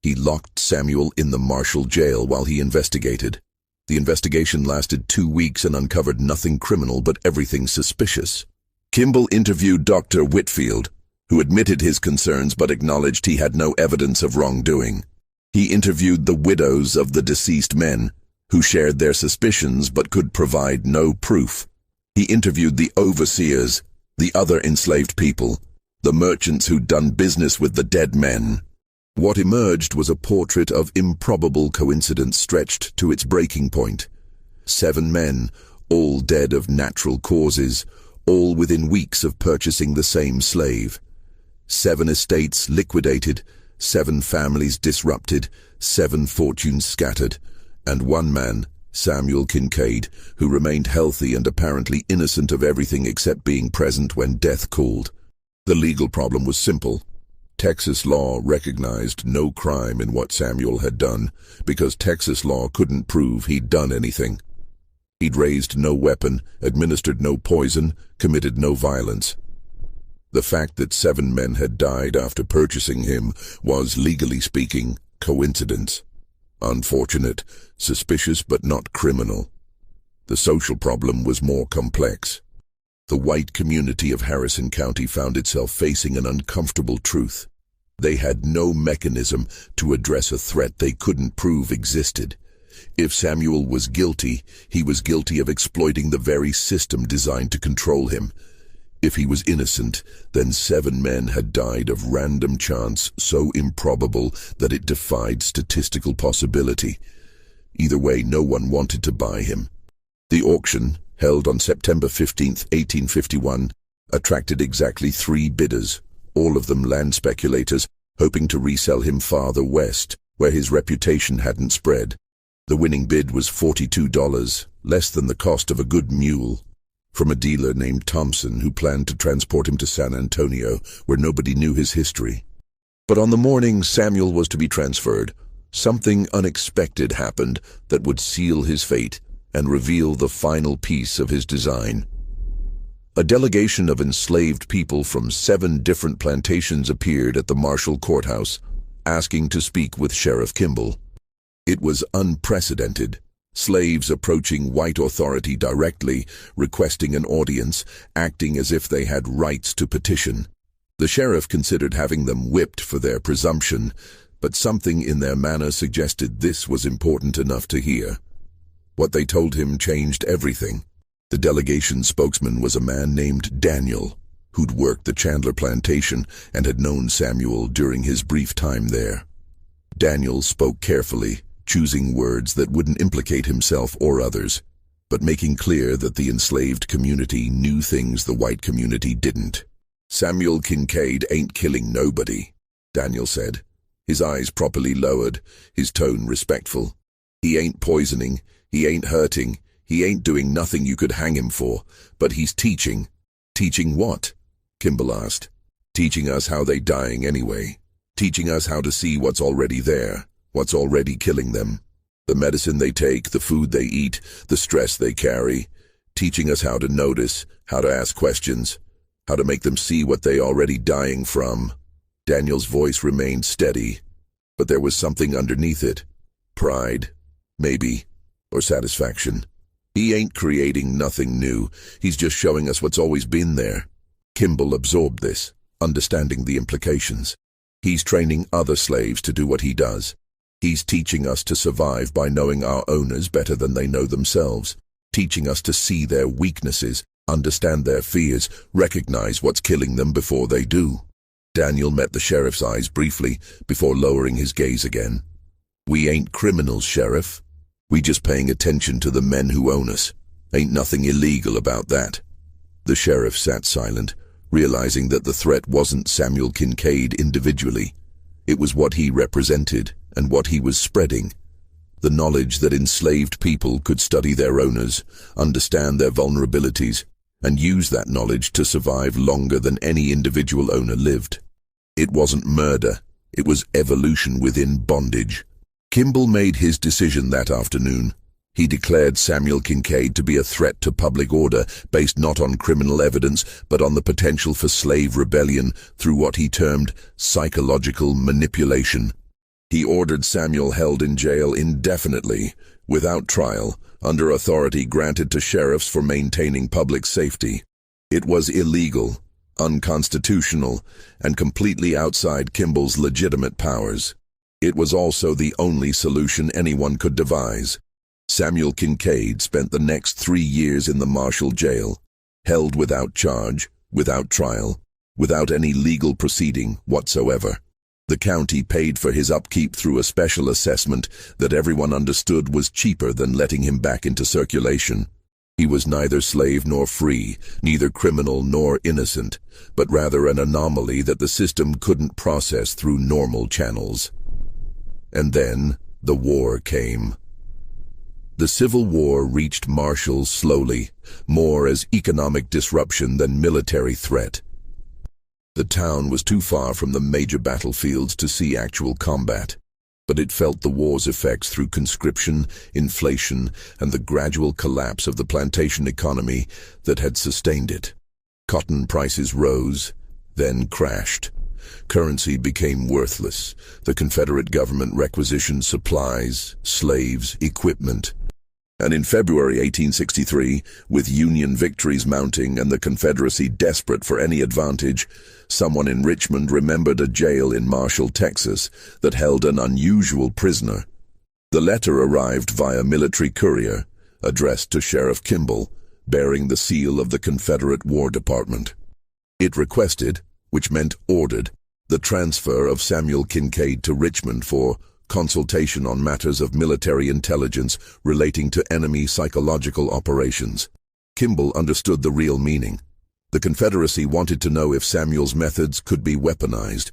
S1: He locked Samuel in the Marshall jail while he investigated. The investigation lasted 2 weeks and uncovered nothing criminal but everything suspicious. Kimball interviewed Dr. Whitfield, who admitted his concerns but acknowledged he had no evidence of wrongdoing. He interviewed the widows of the deceased men, who shared their suspicions but could provide no proof. He interviewed the overseers, the other enslaved people, the merchants who'd done business with the dead men. What emerged was a portrait of improbable coincidence stretched to its breaking point. 7 men, all dead of natural causes, all within weeks of purchasing the same slave. 7 estates liquidated, 7 families disrupted, 7 fortunes scattered, and 1 man, Samuel Kincaid, who remained healthy and apparently innocent of everything except being present when death called. The legal problem was simple. Texas law recognized no crime in what Samuel had done because Texas law couldn't prove he'd done anything. He'd raised no weapon, administered no poison, committed no violence. The fact that 7 men had died after purchasing him was, legally speaking, coincidence. Unfortunate, suspicious but not criminal. The social problem was more complex. The white community of Harrison County found itself facing an uncomfortable truth. They had no mechanism to address a threat they couldn't prove existed. If Samuel was guilty, he was guilty of exploiting the very system designed to control him. If he was innocent, then 7 men had died of random chance so improbable that it defied statistical possibility. Either way, no one wanted to buy him. The auction, held on September 15, 1851, attracted exactly 3 bidders, all of them land speculators, hoping to resell him farther west, where his reputation hadn't spread. The winning bid was $42, less than the cost of a good mule, from a dealer named Thompson who planned to transport him to San Antonio, where nobody knew his history. But on the morning Samuel was to be transferred, something unexpected happened that would seal his fate and reveal the final piece of his design. A delegation of enslaved people from 7 different plantations appeared at the Marshall courthouse, asking to speak with Sheriff Kimball. It was unprecedented. Slaves approaching white authority directly, requesting an audience, acting as if they had rights to petition. The sheriff considered having them whipped for their presumption, but something in their manner suggested this was important enough to hear. What they told him changed everything. The delegation spokesman was a man named Daniel, who'd worked the Chandler plantation and had known Samuel during his brief time there. Daniel spoke carefully, choosing words that wouldn't implicate himself or others. but making clear that the enslaved community knew things the white community didn't. "Samuel Kincaid ain't killing nobody," Daniel said, his eyes properly lowered, his tone respectful. "He ain't poisoning, he ain't hurting, he ain't doing nothing you could hang him for, but he's teaching." "Teaching what?" Kimball asked. "Teaching us how they dying anyway. Teaching us how to see what's already there, what's already killing them. The medicine they take, the food they eat, the stress they carry. Teaching us how to notice, how to ask questions, how to make them see what they already dying from." Daniel's voice remained steady, but there was something underneath it. Pride, maybe, or satisfaction. "He ain't creating nothing new, he's just showing us what's always been there." Kimball absorbed this, understanding the implications. He's training other slaves to do what he does. He's teaching us to survive by knowing our owners better than they know themselves, teaching us to see their weaknesses, understand their fears, recognize what's killing them before they do. Daniel met the sheriff's eyes briefly before lowering his gaze again. "We ain't criminals, Sheriff. We just paying attention to the men who own us. Ain't nothing illegal about that." The sheriff sat silent, realizing that the threat wasn't Samuel Kincaid individually. It was what he represented and what he was spreading. The knowledge that enslaved people could study their owners, understand their vulnerabilities, and use that knowledge to survive longer than any individual owner lived. It wasn't murder, it was evolution within bondage. Kimball made his decision that afternoon. He declared Samuel Kincaid to be a threat to public order based not on criminal evidence but on the potential for slave rebellion through what he termed psychological manipulation. He ordered Samuel held in jail indefinitely, without trial, under authority granted to sheriffs for maintaining public safety. It was illegal, unconstitutional, and completely outside Kimball's legitimate powers. It was also the only solution anyone could devise. Samuel Kincaid spent the next 3 years in the Marshall jail, held without charge, without trial, without any legal proceeding whatsoever. The county paid for his upkeep through a special assessment that everyone understood was cheaper than letting him back into circulation. He was neither slave nor free, neither criminal nor innocent, but rather an anomaly that the system couldn't process through normal channels. And then the war came. The Civil War reached Marshall slowly, more as economic disruption than military threat. The town was too far from the major battlefields to see actual combat, but it felt the war's effects through conscription, inflation, and the gradual collapse of the plantation economy that had sustained it. Cotton prices rose, then crashed. Currency became worthless. The Confederate government requisitioned supplies, slaves, equipment. And in February 1863, with Union victories mounting and the Confederacy desperate for any advantage, someone in Richmond remembered a jail in Marshall, Texas, that held an unusual prisoner. The letter arrived via military courier, addressed to Sheriff Kimball, bearing the seal of the Confederate War Department. It requested, which meant ordered, the transfer of Samuel Kincaid to Richmond for consultation on matters of military intelligence relating to enemy psychological operations. Kimball understood the real meaning. The Confederacy wanted to know if Samuel's methods could be weaponized.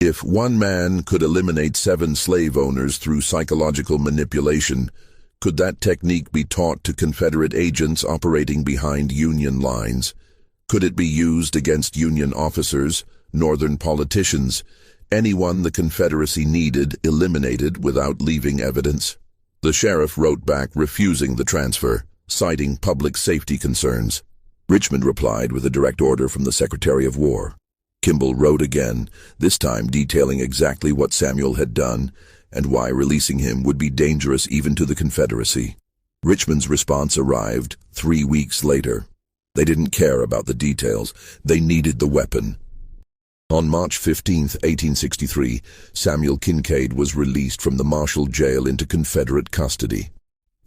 S1: If one man could eliminate 7 slave owners through psychological manipulation, could that technique be taught to Confederate agents operating behind Union lines? Could it be used against Union officers, Northern politicians, anyone the Confederacy needed eliminated without leaving evidence? The sheriff wrote back refusing the transfer, citing public safety concerns. Richmond replied with a direct order from the Secretary of War. Kimball wrote again, this time detailing exactly what Samuel had done and why releasing him would be dangerous even to the Confederacy. Richmond's response arrived 3 weeks later. They didn't care about the details. They needed the weapon. On March 15, 1863, Samuel Kincaid was released from the Marshall jail into Confederate custody.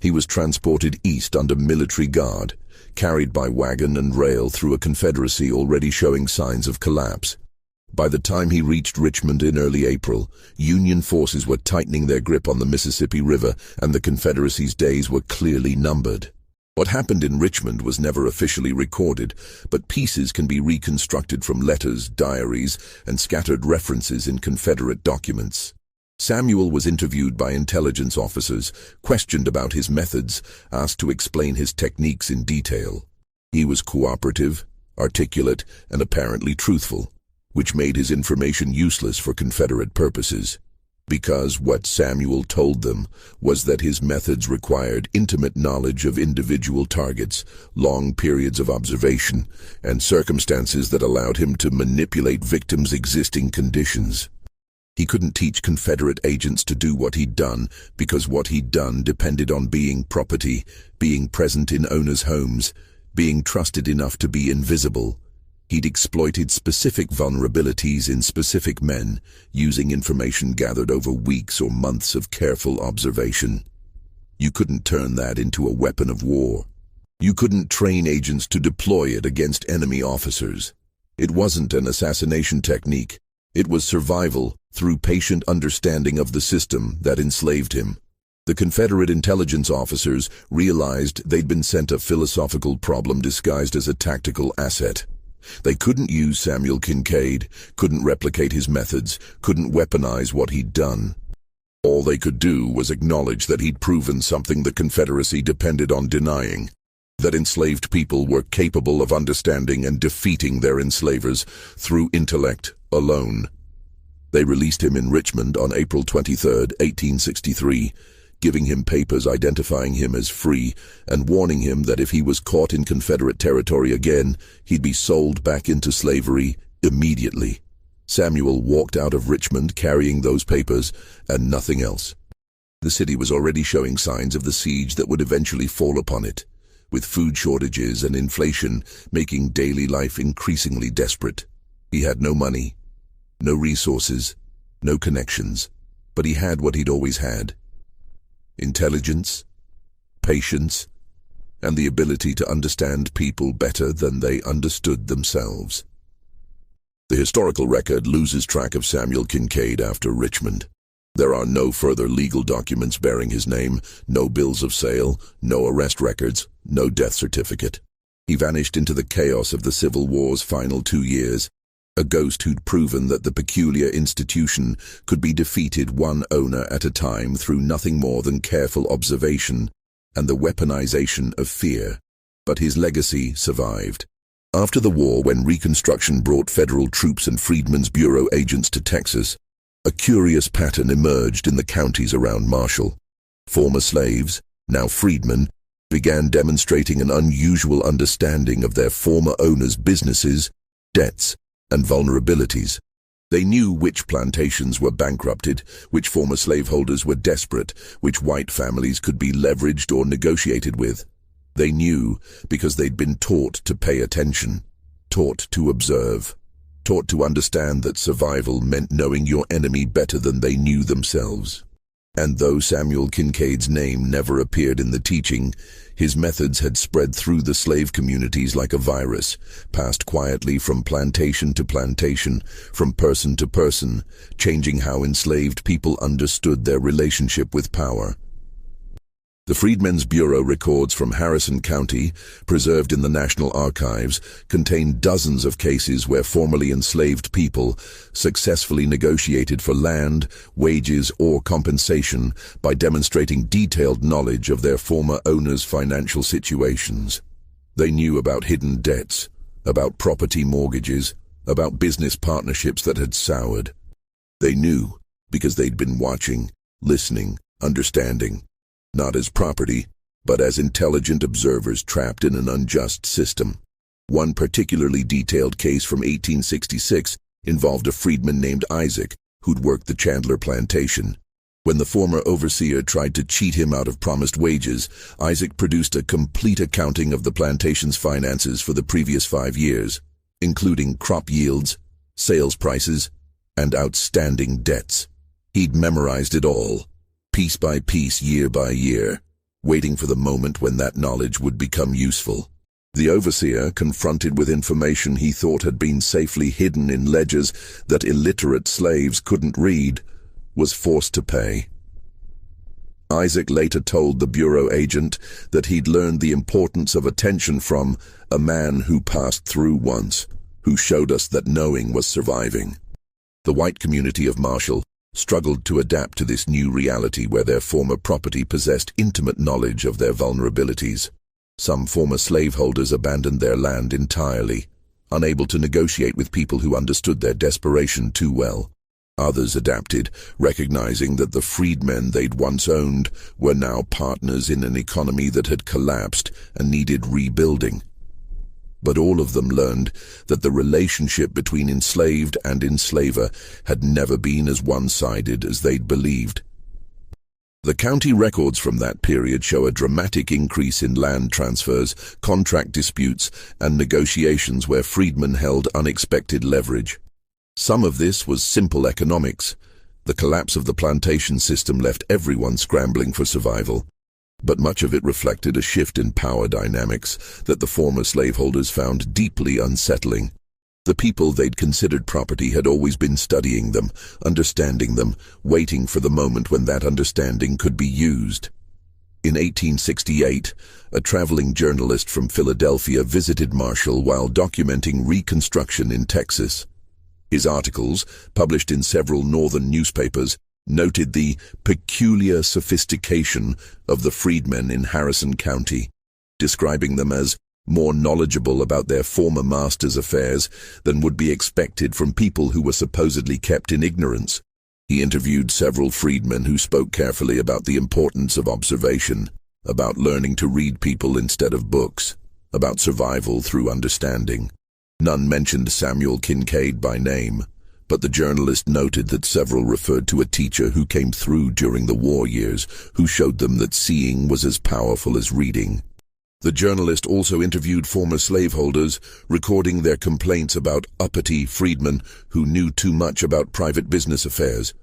S1: He was transported east under military guard, carried by wagon and rail through a Confederacy already showing signs of collapse. By the time he reached Richmond in early April, Union forces were tightening their grip on the Mississippi River, and the Confederacy's days were clearly numbered. What happened in Richmond was never officially recorded, but pieces can be reconstructed from letters, diaries, and scattered references in Confederate documents. Samuel was interviewed by intelligence officers, questioned about his methods, asked to explain his techniques in detail. He was cooperative, articulate, and apparently truthful, which made his information useless for Confederate purposes. Because what Samuel told them was that his methods required intimate knowledge of individual targets, long periods of observation, and circumstances that allowed him to manipulate victims' existing conditions. He couldn't teach Confederate agents to do what he'd done because what he'd done depended on being property, being present in owners' homes, being trusted enough to be invisible. He'd exploited specific vulnerabilities in specific men, using information gathered over weeks or months of careful observation. You couldn't turn that into a weapon of war. You couldn't train agents to deploy it against enemy officers. It wasn't an assassination technique. It was survival through patient understanding of the system that enslaved him. The Confederate intelligence officers realized they'd been sent a philosophical problem disguised as a tactical asset. They couldn't use Samuel Kincaid, couldn't replicate his methods, couldn't weaponize what he'd done. All they could do was acknowledge that he'd proven something the Confederacy depended on denying, that enslaved people were capable of understanding and defeating their enslavers through intellect alone. They released him in Richmond on April 23, 1863, giving him papers identifying him as free and warning him that if he was caught in Confederate territory again, he'd be sold back into slavery immediately. Samuel walked out of Richmond carrying those papers and nothing else. The city was already showing signs of the siege that would eventually fall upon it, with food shortages and inflation making daily life increasingly desperate. He had no money, no resources, no connections, but he had what he'd always had: intelligence, patience, and the ability to understand people better than they understood themselves. The historical record loses track of Samuel Kincaid after Richmond. There are no further legal documents bearing his name, no bills of sale, no arrest records, no death certificate. He vanished into the chaos of the Civil War's final 2 years, a ghost who'd proven that the peculiar institution could be defeated one owner at a time through nothing more than careful observation and the weaponization of fear. But his legacy survived. After the war, when Reconstruction brought federal troops and Freedmen's Bureau agents to Texas, a curious pattern emerged in the counties around Marshall. Former slaves, now freedmen, began demonstrating an unusual understanding of their former owners' businesses, debts, and vulnerabilities. They knew which plantations were bankrupted, which former slaveholders were desperate, which white families could be leveraged or negotiated with. They knew because they'd been taught to pay attention, taught to observe, taught to understand that survival meant knowing your enemy better than they knew themselves. And though Samuel Kincaid's name never appeared in the teaching, his methods had spread through the slave communities like a virus, passed quietly from plantation to plantation, from person to person, changing how enslaved people understood their relationship with power. The Freedmen's Bureau records from Harrison County, preserved in the National Archives, contain dozens of cases where formerly enslaved people successfully negotiated for land, wages, or compensation by demonstrating detailed knowledge of their former owners' financial situations. They knew about hidden debts, about property mortgages, about business partnerships that had soured. They knew because they'd been watching, listening, understanding. Not as property, but as intelligent observers trapped in an unjust system. One particularly detailed case from 1866 involved a freedman named Isaac, who'd worked the Chandler plantation. When the former overseer tried to cheat him out of promised wages, Isaac produced a complete accounting of the plantation's finances for the previous 5 years, including crop yields, sales prices, and outstanding debts. He'd memorized it all, piece by piece, year by year, waiting for the moment when that knowledge would become useful. The overseer, confronted with information he thought had been safely hidden in ledgers that illiterate slaves couldn't read, was forced to pay. Isaac later told the bureau agent that he'd learned the importance of attention from a man who passed through once, who showed us that knowing was surviving. The white community of Marshall struggled to adapt to this new reality where their former property possessed intimate knowledge of their vulnerabilities. Some former slaveholders abandoned their land entirely, unable to negotiate with people who understood their desperation too well. Others adapted, recognizing that the freedmen they'd once owned were now partners in an economy that had collapsed and needed rebuilding. But all of them learned that the relationship between enslaved and enslaver had never been as one-sided as they'd believed. The county records from that period show a dramatic increase in land transfers, contract disputes, and negotiations where freedmen held unexpected leverage. Some of this was simple economics. The collapse of the plantation system left everyone scrambling for survival. But much of it reflected a shift in power dynamics that the former slaveholders found deeply unsettling. The people they'd considered property had always been studying them, understanding them, waiting for the moment when that understanding could be used. In 1868, a traveling journalist from Philadelphia visited Marshall while documenting Reconstruction in Texas. His articles, published in several northern newspapers, noted the peculiar sophistication of the freedmen in Harrison County, describing them as more knowledgeable about their former masters' affairs than would be expected from people who were supposedly kept in ignorance. He interviewed several freedmen who spoke carefully about the importance of observation, about learning to read people instead of books, about survival through understanding. None mentioned Samuel Kincaid by name, but the journalist noted that several referred to a teacher who came through during the war years, who showed them that seeing was as powerful as reading. The journalist also interviewed former slaveholders, recording their complaints about uppity freedmen who knew too much about private business affairs.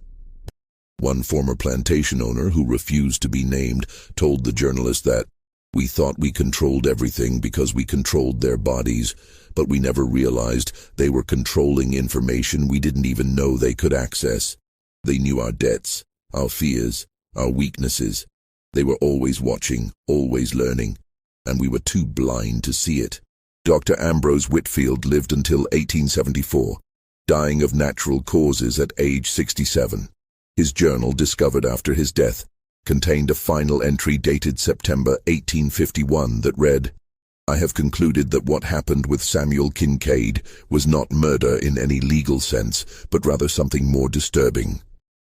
S1: One former plantation owner who refused to be named told the journalist that, "We thought we controlled everything because we controlled their bodies, but we never realized they were controlling information we didn't even know they could access. They knew our debts, our fears, our weaknesses. They were always watching, always learning, and we were too blind to see it." Dr. Ambrose Whitfield lived until 1874, dying of natural causes at age 67. His journal, discovered after his death, contained a final entry dated September 1851 that read, "I have concluded that what happened with Samuel Kincaid was not murder in any legal sense, but rather something more disturbing.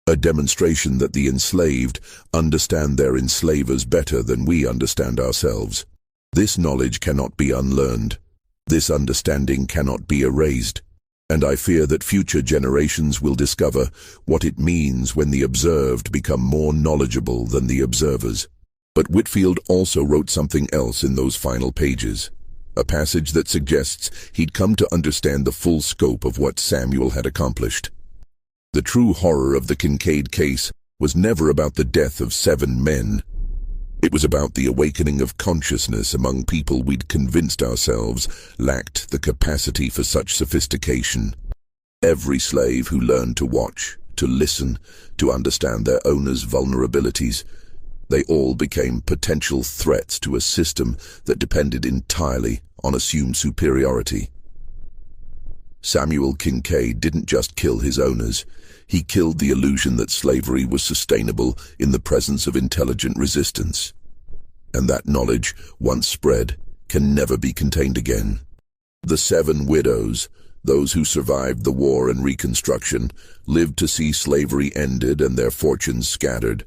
S1: A demonstration that the enslaved understand their enslavers better than we understand ourselves. This knowledge cannot be unlearned. This understanding cannot be erased. And I fear that future generations will discover what it means when the observed become more knowledgeable than the observers." But Whitfield also wrote something else in those final pages, a passage that suggests he'd come to understand the full scope of what Samuel had accomplished. The true horror of the Kincaid case was never about the death of 7 men. It was about the awakening of consciousness among people we'd convinced ourselves lacked the capacity for such sophistication. Every slave who learned to watch, to listen, to understand their owner's vulnerabilities, they all became potential threats to a system that depended entirely on assumed superiority. Samuel Kincaid didn't just kill his owners, he killed the illusion that slavery was sustainable in the presence of intelligent resistance. And that knowledge, once spread, can never be contained again. The 7 widows, those who survived the war and Reconstruction, lived to see slavery ended and their fortunes scattered.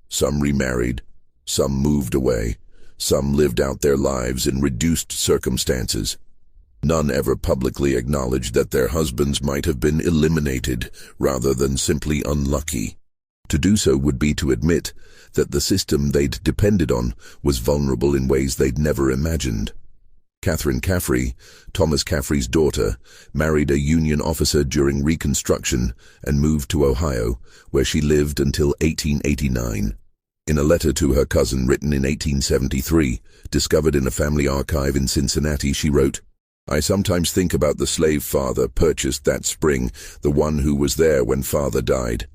S1: Some remarried, some moved away, some lived out their lives in reduced circumstances. None ever publicly acknowledged that their husbands might have been eliminated rather than simply unlucky. To do so would be to admit that the system they'd depended on was vulnerable in ways they'd never imagined. Catherine Caffrey, Thomas Caffrey's daughter, married a Union officer during Reconstruction and moved to Ohio, where she lived until 1889. In a letter to her cousin written in 1873, discovered in a family archive in Cincinnati, she wrote, "I sometimes think about the slave father purchased that spring, the one who was there when father died.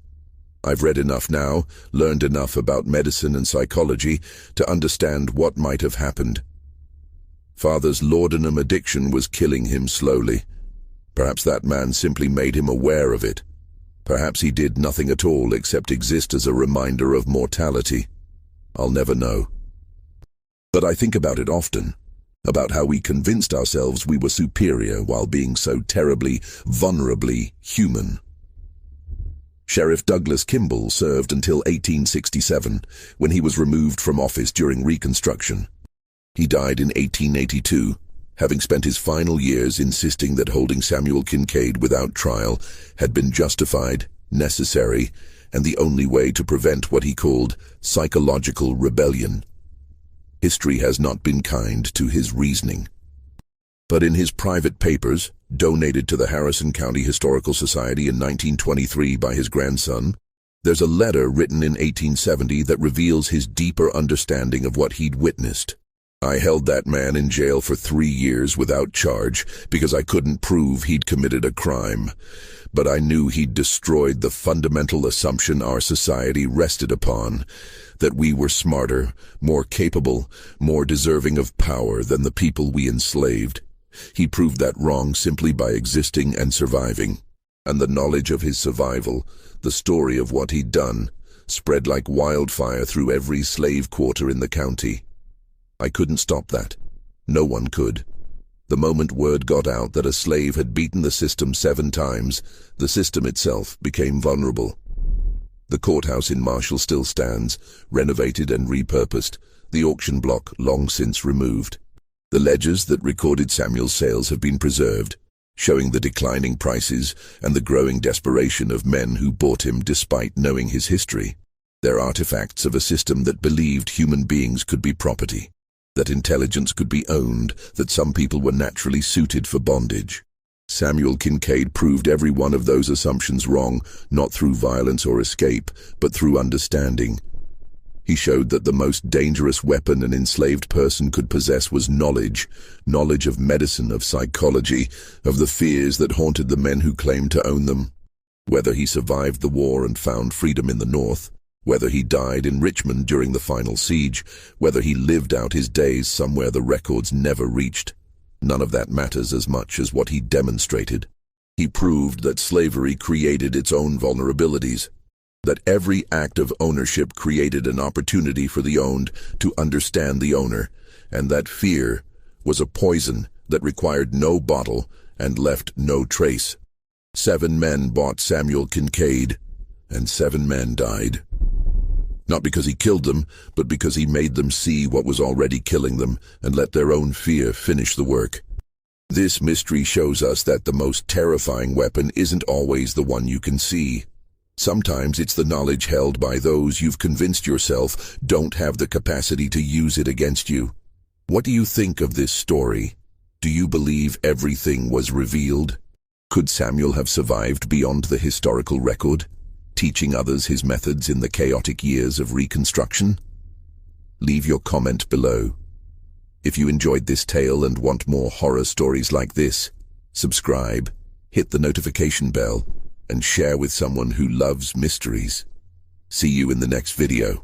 S1: I've read enough now, learned enough about medicine and psychology to understand what might have happened. Father's laudanum addiction was killing him slowly. Perhaps that man simply made him aware of it. Perhaps he did nothing at all except exist as a reminder of mortality. I'll never know. But I think about it often, about how we convinced ourselves we were superior while being so terribly, vulnerably human. Sheriff Douglas Kimball served until 1867, when he was removed from office during Reconstruction. He died in 1882, having spent his final years insisting that holding Samuel Kincaid without trial had been justified, necessary, and the only way to prevent what he called psychological rebellion. History has not been kind to his reasoning. But in his private papers, donated to the Harrison County Historical Society in 1923 by his grandson, there's a letter written in 1870 that reveals his deeper understanding of what he'd witnessed. I held that man in jail for 3 years without charge because I couldn't prove he'd committed a crime. But I knew he'd destroyed the fundamental assumption our society rested upon, that we were smarter, more capable, more deserving of power than the people we enslaved. He proved that wrong simply by existing and surviving. And the knowledge of his survival, the story of what he'd done, spread like wildfire through every slave quarter in the county. I couldn't stop that. No one could. The moment word got out that a slave had beaten the system 7 times, the system itself became vulnerable. The courthouse in Marshall still stands, renovated and repurposed, the auction block long since removed. The ledgers that recorded Samuel's sales have been preserved, showing the declining prices and the growing desperation of men who bought him despite knowing his history. They're artifacts of a system that believed human beings could be property, that intelligence could be owned, that some people were naturally suited for bondage. Samuel Kincaid proved every one of those assumptions wrong, not through violence or escape, but through understanding. He showed that the most dangerous weapon an enslaved person could possess was knowledge of medicine, of psychology, of the fears that haunted the men who claimed to own them. Whether he survived the war and found freedom in the North, whether he died in Richmond during the final siege, whether he lived out his days somewhere the records never reached, none of that matters as much as what he demonstrated. He proved that slavery created its own vulnerabilities, that every act of ownership created an opportunity for the owned to understand the owner, and that fear was a poison that required no bottle and left no trace. 7 men bought Samuel Kincaid, and 7 men died. Not because he killed them, but because he made them see what was already killing them and let their own fear finish the work. This mystery shows us that the most terrifying weapon isn't always the one you can see. Sometimes it's the knowledge held by those you've convinced yourself don't have the capacity to use it against you. What do you think of this story? Do you believe everything was revealed? Could Samuel have survived beyond the historical record, teaching others his methods in the chaotic years of Reconstruction? Leave your comment below. If you enjoyed this tale and want more horror stories like this, subscribe, hit the notification bell, and share with someone who loves mysteries. See you in the next video.